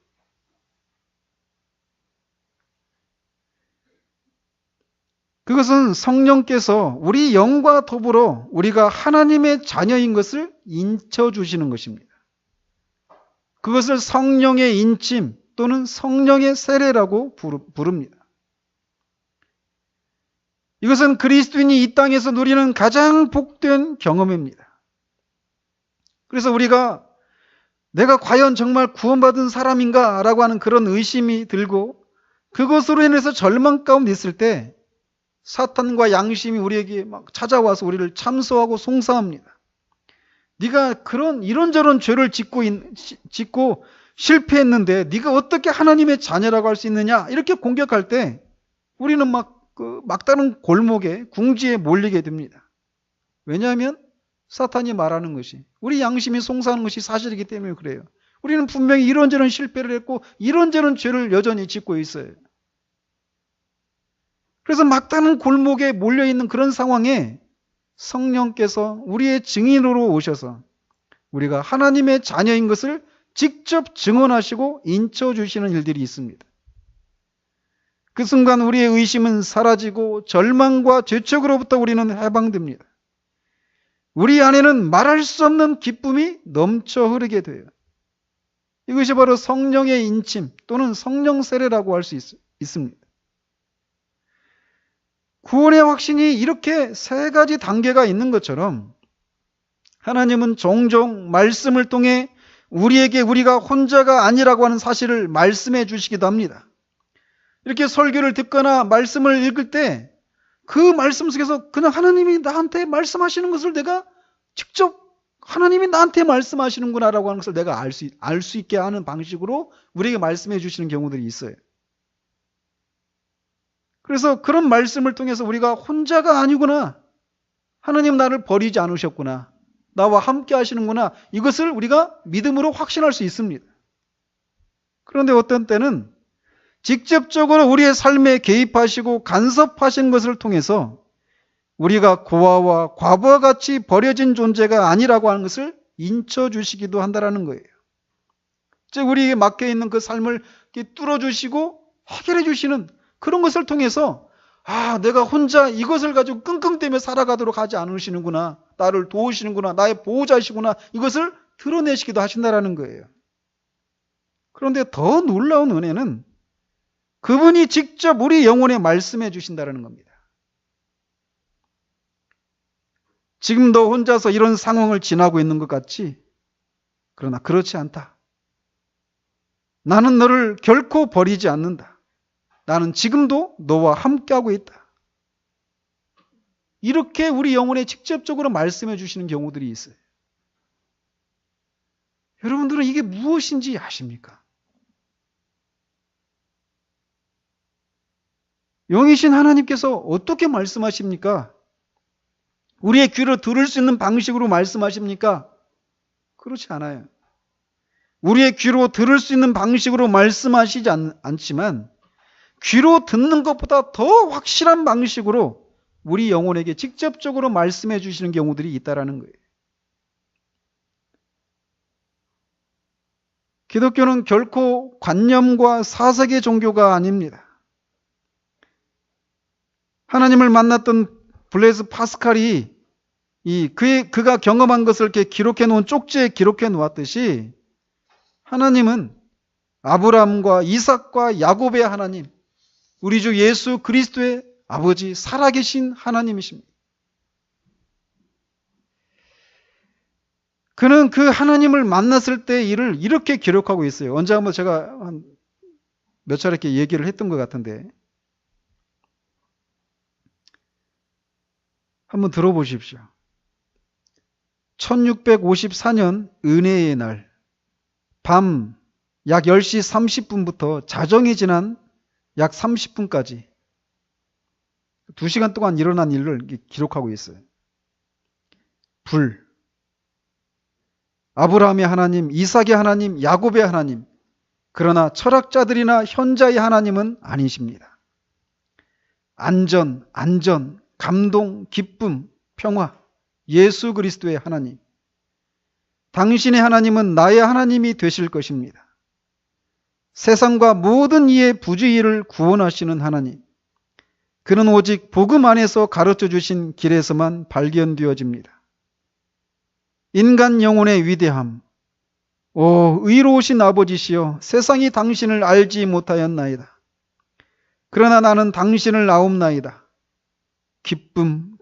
그것은 성령께서 우리 영과 더불어 우리가 하나님의 자녀인 것을 인쳐주시는 것입니다. 그것을 성령의 인침 또는 성령의 세례라고 부릅니다. 이것은 그리스도인이 이 땅에서 누리는 가장 복된 경험입니다. 그래서 우리가 내가 과연 정말 구원받은 사람인가 라고 하는 그런 의심이 들고 그것으로 인해서 절망 가운데 있을 때 사탄과 양심이 우리에게 막 찾아와서 우리를 참소하고 송사합니다. 네가 그런 이런저런 죄를 짓고 실패했는데 네가 어떻게 하나님의 자녀라고 할 수 있느냐, 이렇게 공격할 때 우리는 막다른 골목에 궁지에 몰리게 됩니다. 왜냐하면 사탄이 말하는 것이, 우리 양심이 송사하는 것이 사실이기 때문에 그래요. 우리는 분명히 이런저런 실패를 했고 이런저런 죄를 여전히 짓고 있어요. 그래서 막다른 골목에 몰려있는 그런 상황에 성령께서 우리의 증인으로 오셔서 우리가 하나님의 자녀인 것을 직접 증언하시고 인쳐주시는 일들이 있습니다. 그 순간 우리의 의심은 사라지고 절망과 죄책으로부터 우리는 해방됩니다. 우리 안에는 말할 수 없는 기쁨이 넘쳐 흐르게 돼요. 이것이 바로 성령의 인침 또는 성령 세례라고 할 수 있습니다. 구원의 확신이 이렇게 세 가지 단계가 있는 것처럼 하나님은 종종 말씀을 통해 우리에게 우리가 혼자가 아니라고 하는 사실을 말씀해 주시기도 합니다. 이렇게 설교를 듣거나 말씀을 읽을 때 그 말씀 속에서 그냥 하나님이 나한테 말씀하시는 것을 내가 직접 하나님이 나한테 말씀하시는구나라고 하는 것을 내가 알 수 있게 하는 방식으로 우리에게 말씀해 주시는 경우들이 있어요. 그래서 그런 말씀을 통해서 우리가 혼자가 아니구나, 하나님 나를 버리지 않으셨구나, 나와 함께 하시는구나, 이것을 우리가 믿음으로 확신할 수 있습니다. 그런데 어떤 때는 직접적으로 우리의 삶에 개입하시고 간섭하신 것을 통해서 우리가 고아와 과부와 같이 버려진 존재가 아니라고 하는 것을 인쳐주시기도 한다는 거예요. 즉 우리에게 막혀있는 그 삶을 뚫어주시고 해결해 주시는 그런 것을 통해서 내가 혼자 이것을 가지고 끙끙대며 살아가도록 하지 않으시는구나, 나를 도우시는구나, 나의 보호자이시구나, 이것을 드러내시기도 하신다는 거예요. 그런데 더 놀라운 은혜는 그분이 직접 우리 영혼에 말씀해 주신다는 겁니다. 지금도 혼자서 이런 상황을 지나고 있는 것 같지? 그러나 그렇지 않다. 나는 너를 결코 버리지 않는다. 나는 지금도 너와 함께하고 있다. 이렇게 우리 영혼에 직접적으로 말씀해 주시는 경우들이 있어요. 여러분들은 이게 무엇인지 아십니까? 영이신 하나님께서 어떻게 말씀하십니까? 우리의 귀로 들을 수 있는 방식으로 말씀하십니까? 그렇지 않아요. 우리의 귀로 들을 수 있는 방식으로 말씀하시지 않지만 귀로 듣는 것보다 더 확실한 방식으로 우리 영혼에게 직접적으로 말씀해 주시는 경우들이 있다는 거예요. 기독교는 결코 관념과 사색의 종교가 아닙니다. 하나님을 만났던 블레이즈 파스칼이 그가 경험한 것을 이렇게 기록해 놓은 쪽지에 기록해 놓았듯이 하나님은 아브라함과 이삭과 야곱의 하나님, 우리 주 예수 그리스도의 아버지, 살아계신 하나님이십니다. 그는 그 하나님을 만났을 때의 일을 이렇게 기록하고 있어요. 언제 한번 제가 몇 차례 이렇게 얘기를 했던 것 같은데, 한번 들어보십시오. 1654년 은혜의 날, 밤 약 10시 30분부터 자정이 지난 약 30분까지 2시간 동안 일어난 일을 기록하고 있어요. 불, 아브라함의 하나님, 이삭의 하나님, 야곱의 하나님, 그러나 철학자들이나 현자의 하나님은 아니십니다. 안전, 감동, 기쁨, 평화, 예수 그리스도의 하나님. 당신의 하나님은 나의 하나님이 되실 것입니다. 세상과 모든 이의 부주의를 구원하시는 하나님. 그는 오직 복음 안에서 가르쳐 주신 길에서만 발견되어집니다. 인간 영혼의 위대함. 오, 의로우신 아버지시여, 세상이 당신을 알지 못하였나이다. 그러나 나는 당신을 아옵나이다. 기쁨,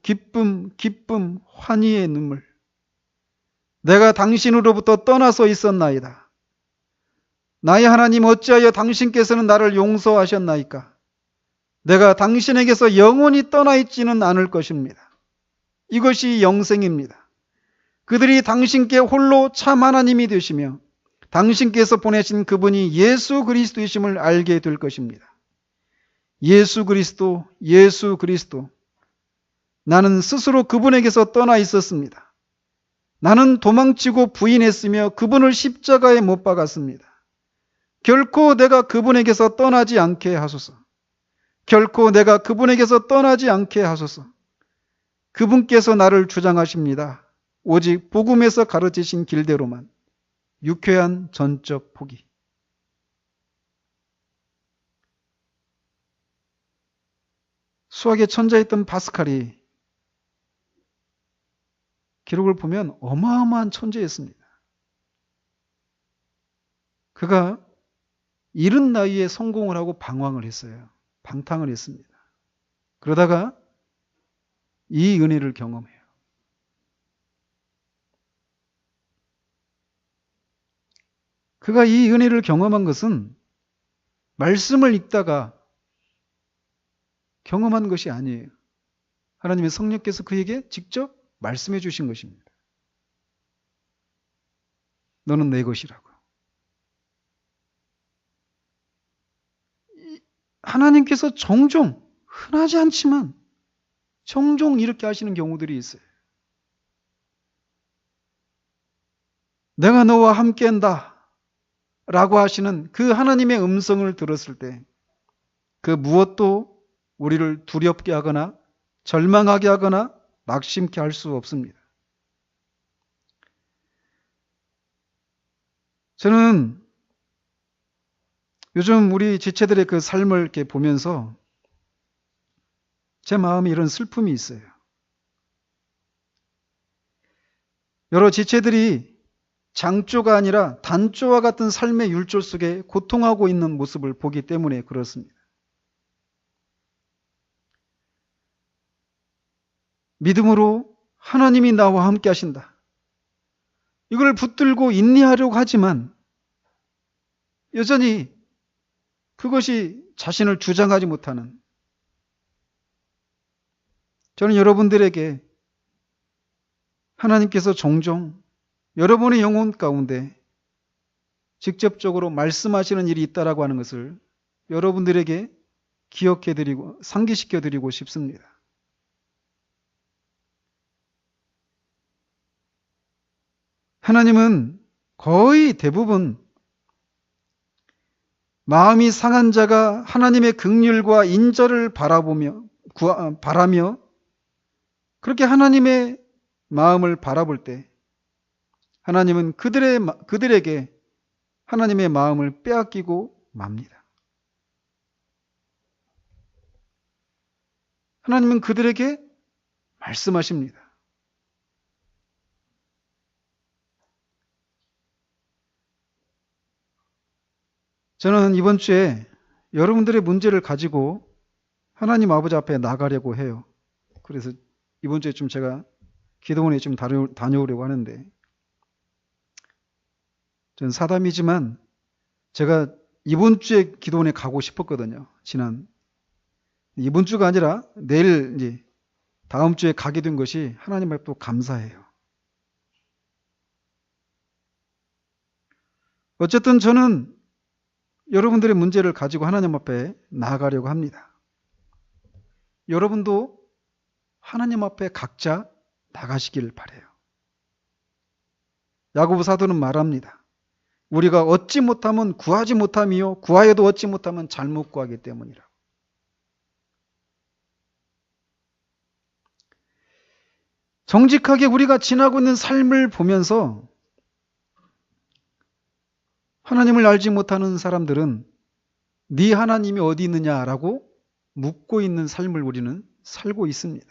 환희의 눈물. 내가 당신으로부터 떠나서 있었나이다. 나의 하나님, 어찌하여 당신께서는 나를 용서하셨나이까? 내가 당신에게서 영원히 떠나 있지는 않을 것입니다. 이것이 영생입니다. 그들이 당신께 홀로 참 하나님이 되시며 당신께서 보내신 그분이 예수 그리스도이심을 알게 될 것입니다. 예수 그리스도. 나는 스스로 그분에게서 떠나 있었습니다. 나는 도망치고 부인했으며 그분을 십자가에 못 박았습니다. 결코 내가 그분에게서 떠나지 않게 하소서. 결코 내가 그분에게서 떠나지 않게 하소서. 그분께서 나를 주장하십니다. 오직 복음에서 가르치신 길대로만. 유쾌한 전적 포기. 수학의 천재였던 파스칼이 기록을 보면 어마어마한 천재였습니다. 그가 이른 나이에 성공을 하고 방황을 했어요. 방탕을 했습니다. 그러다가 이 은혜를 경험해요. 그가 이 은혜를 경험한 것은 말씀을 읽다가 경험한 것이 아니에요. 하나님의 성령께서 그에게 직접 말씀해 주신 것입니다. 너는 내 것이라고. 하나님께서 종종, 흔하지 않지만 종종 이렇게 하시는 경우들이 있어요. 내가 너와 함께한다 라고 하시는 그 하나님의 음성을 들었을 때 그 무엇도 우리를 두렵게 하거나 절망하게 하거나 낙심케 할 수 없습니다. 저는 요즘 우리 지체들의 그 삶을 이렇게 보면서 제 마음에 이런 슬픔이 있어요. 여러 지체들이 장조가 아니라 단조와 같은 삶의 율조 속에 고통하고 있는 모습을 보기 때문에 그렇습니다. 믿음으로 하나님이 나와 함께 하신다. 이걸 붙들고 인내하려고 하지만 여전히 그것이 자신을 주장하지 못하는, 저는 여러분들에게 하나님께서 종종 여러분의 영혼 가운데 직접적으로 말씀하시는 일이 있다라고 하는 것을 여러분들에게 기억해드리고 상기시켜드리고 싶습니다. 하나님은 거의 대부분 마음이 상한 자가 하나님의 긍휼과 인자를 바라며 그렇게 하나님의 마음을 바라볼 때 하나님은 그들에게 하나님의 마음을 빼앗기고 맙니다. 하나님은 그들에게 말씀하십니다. 저는 이번 주에 여러분들의 문제를 가지고 하나님 아버지 앞에 나가려고 해요. 그래서 이번 주에 좀 제가 기도원에 좀 다녀오려고 하는데, 저는 사담이지만 제가 이번 주에 기도원에 가고 싶었거든요. 이번 주가 아니라 내일 이제 다음 주에 가게 된 것이 하나님 앞에 또 감사해요. 어쨌든 저는 여러분들의 문제를 가지고 하나님 앞에 나아가려고 합니다. 여러분도 하나님 앞에 각자 나가시길 바라요. 야고보 사도는 말합니다. 우리가 얻지 못하면 구하지 못함이요 구하여도 얻지 못하면 잘못 구하기 때문이라. 정직하게 우리가 지나고 있는 삶을 보면서 하나님을 알지 못하는 사람들은 네 하나님이 어디 있느냐라고 묻고 있는 삶을 우리는 살고 있습니다.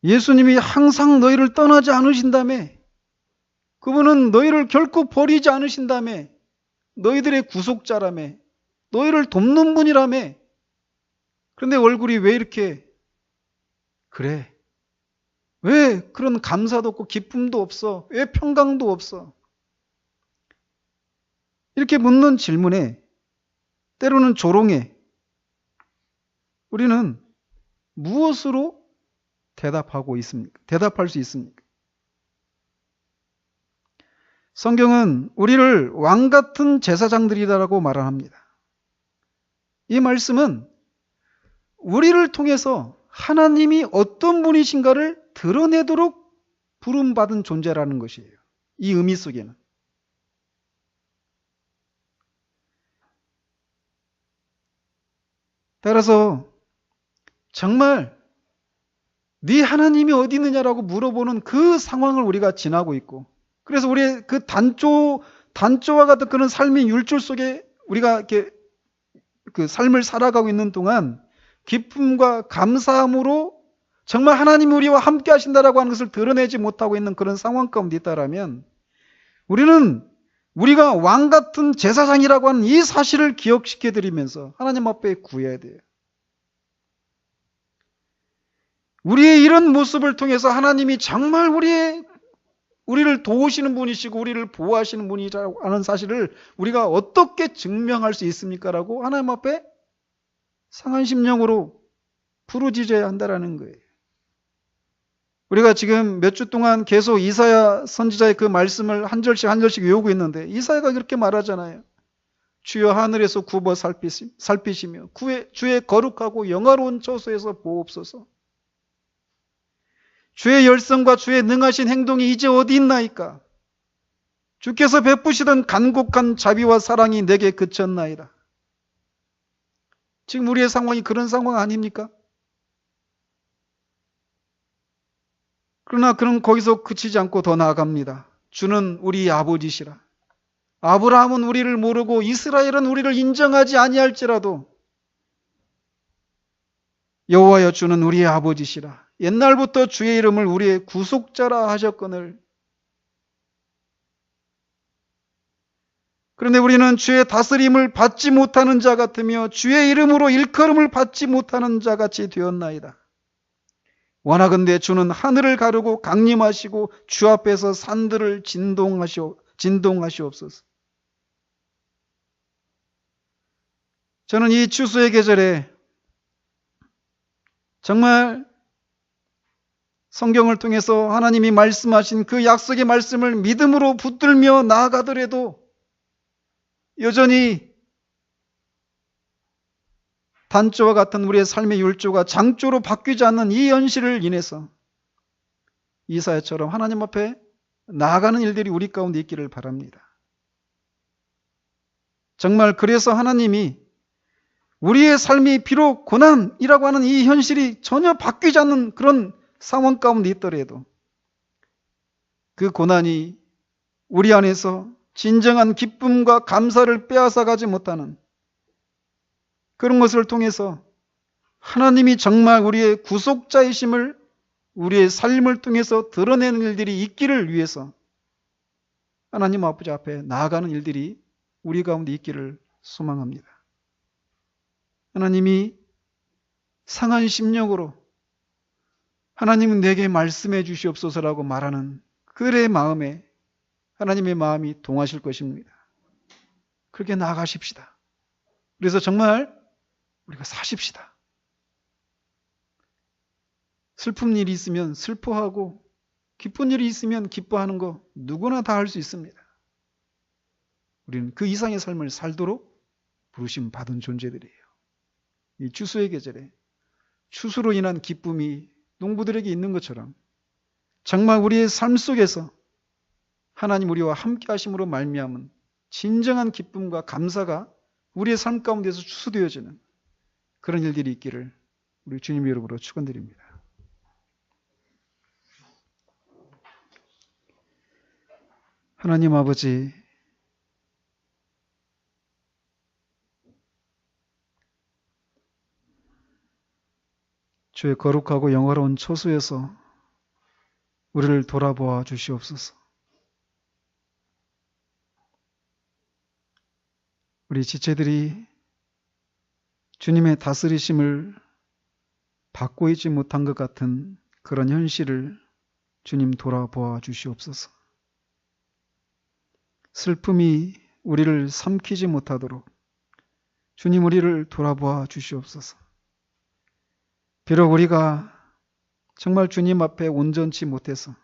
예수님이 항상 너희를 떠나지 않으신다며, 그분은 너희를 결코 버리지 않으신다며, 너희들의 구속자라며, 너희를 돕는 분이라며. 그런데 얼굴이 왜 이렇게 그래? 왜 그런 감사도 없고 기쁨도 없어? 왜 평강도 없어? 이렇게 묻는 질문에, 때로는 조롱에 우리는 무엇으로 대답하고 있습니까? 대답할 수 있습니까? 성경은 우리를 왕 같은 제사장들이다라고 말을 합니다. 이 말씀은 우리를 통해서 하나님이 어떤 분이신가를 드러내도록 부름받은 존재라는 것이에요. 이 의미 속에는. 따라서 정말 네 하나님이 어디 있느냐라고 물어보는 그 상황을 우리가 지나고 있고, 그래서 우리의 그 단조와 같은 그런 삶의 율조 속에 우리가 이렇게 그 삶을 살아가고 있는 동안 기쁨과 감사함으로 정말 하나님이 우리와 함께 하신다라고 하는 것을 드러내지 못하고 있는 그런 상황 가운데 있다라면, 우리는 우리가 왕 같은 제사장이라고 하는 이 사실을 기억시켜 드리면서 하나님 앞에 구해야 돼요. 우리의 이런 모습을 통해서 하나님이 정말 우리를 도우시는 분이시고 우리를 보호하시는 분이라고 하는 사실을 우리가 어떻게 증명할 수 있습니까? 라고 하나님 앞에 상한 심령으로 부르짖어야 한다라는 거예요. 우리가 지금 몇 주 동안 계속 이사야 선지자의 그 말씀을 한 절씩 한 절씩 외우고 있는데, 이사야가 그렇게 말하잖아요. 주여 하늘에서 굽어 살피시며 주의 거룩하고 영화로운 처소에서 보옵소서. 주의 열성과 주의 능하신 행동이 이제 어디 있나이까? 주께서 베푸시던 간곡한 자비와 사랑이 내게 그쳤나이다. 지금 우리의 상황이 그런 상황 아닙니까? 그러나 그는 거기서 그치지 않고 더 나아갑니다. 주는 우리 아버지시라. 아브라함은 우리를 모르고 이스라엘은 우리를 인정하지 아니할지라도 여호와여 주는 우리의 아버지시라. 옛날부터 주의 이름을 우리의 구속자라 하셨거늘. 그런데 우리는 주의 다스림을 받지 못하는 자 같으며 주의 이름으로 일컬음을 받지 못하는 자 같이 되었나이다. 원하건대 주는 하늘을 가르고 강림하시고 주 앞에서 산들을 진동하시옵소서. 저는 이 추수의 계절에 정말 성경을 통해서 하나님이 말씀하신 그 약속의 말씀을 믿음으로 붙들며 나아가더라도 여전히 단조와 같은 우리의 삶의 율조가 장조로 바뀌지 않는 이 현실을 인해서 이사야처럼 하나님 앞에 나아가는 일들이 우리 가운데 있기를 바랍니다. 정말 그래서 하나님이 우리의 삶이 비록 고난이라고 하는 이 현실이 전혀 바뀌지 않는 그런 상황 가운데 있더라도 그 고난이 우리 안에서 진정한 기쁨과 감사를 빼앗아가지 못하는 그런 것을 통해서 하나님이 정말 우리의 구속자이심을 우리의 삶을 통해서 드러내는 일들이 있기를 위해서 하나님 아버지 앞에 나아가는 일들이 우리 가운데 있기를 소망합니다. 하나님이 상한 심령으로 하나님은 내게 말씀해 주시옵소서라고 말하는 그의 마음에 하나님의 마음이 동하실 것입니다. 그렇게 나아가십시다. 그래서 정말 우리가 사십시다. 슬픈 일이 있으면 슬퍼하고 기쁜 일이 있으면 기뻐하는 거 누구나 다 할 수 있습니다. 우리는 그 이상의 삶을 살도록 부르심 받은 존재들이에요. 이 추수의 계절에 추수로 인한 기쁨이 농부들에게 있는 것처럼 정말 우리의 삶 속에서 하나님 우리와 함께 하심으로 말미암은 진정한 기쁨과 감사가 우리의 삶 가운데서 추수되어지는 그런 일들이 있기를 우리 주님 이름으로 축원드립니다. 하나님 아버지, 주의 거룩하고 영화로운 초수에서 우리를 돌아보아 주시옵소서. 우리 지체들이 주님의 다스리심을 받고 있지 못한 것 같은 그런 현실을 주님 돌아보아 주시옵소서. 슬픔이 우리를 삼키지 못하도록 주님 우리를 돌아보아 주시옵소서. 비록 우리가 정말 주님 앞에 온전치 못해서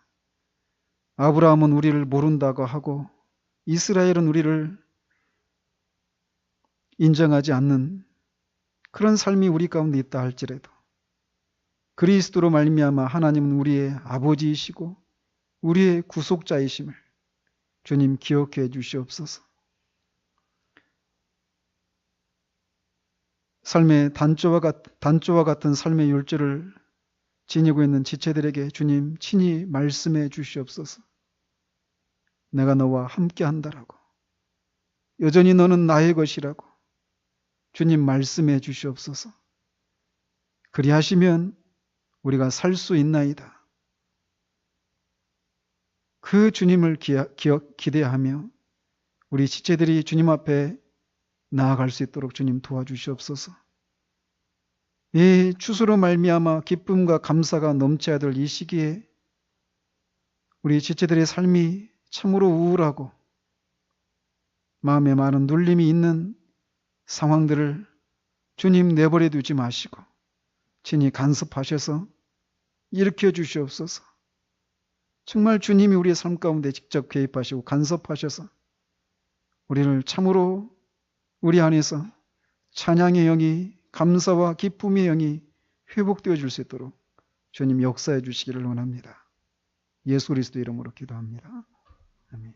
아브라함은 우리를 모른다고 하고 이스라엘은 우리를 인정하지 않는 그런 삶이 우리 가운데 있다 할지라도 그리스도로 말미암아 하나님은 우리의 아버지이시고 우리의 구속자이심을 주님 기억해 주시옵소서. 삶의 단조와 같은 삶의 율조를 지니고 있는 지체들에게 주님 친히 말씀해 주시옵소서. 내가 너와 함께 한다라고, 여전히 너는 나의 것이라고 주님 말씀해 주시옵소서. 그리하시면 우리가 살 수 있나이다. 그 주님을 기대하며 우리 지체들이 주님 앞에 나아갈 수 있도록 주님 도와주시옵소서. 이 추수로 말미암아 기쁨과 감사가 넘쳐야 될 이 시기에 우리 지체들의 삶이 참으로 우울하고 마음에 많은 눌림이 있는 상황들을 주님 내버려 두지 마시고 친히 간섭하셔서 일으켜 주시옵소서. 정말 주님이 우리의 삶 가운데 직접 개입하시고 간섭하셔서 우리를 참으로 우리 안에서 찬양의 영이, 감사와 기쁨의 영이 회복되어 줄 수 있도록 주님 역사해 주시기를 원합니다. 예수 그리스도 이름으로 기도합니다. 아멘.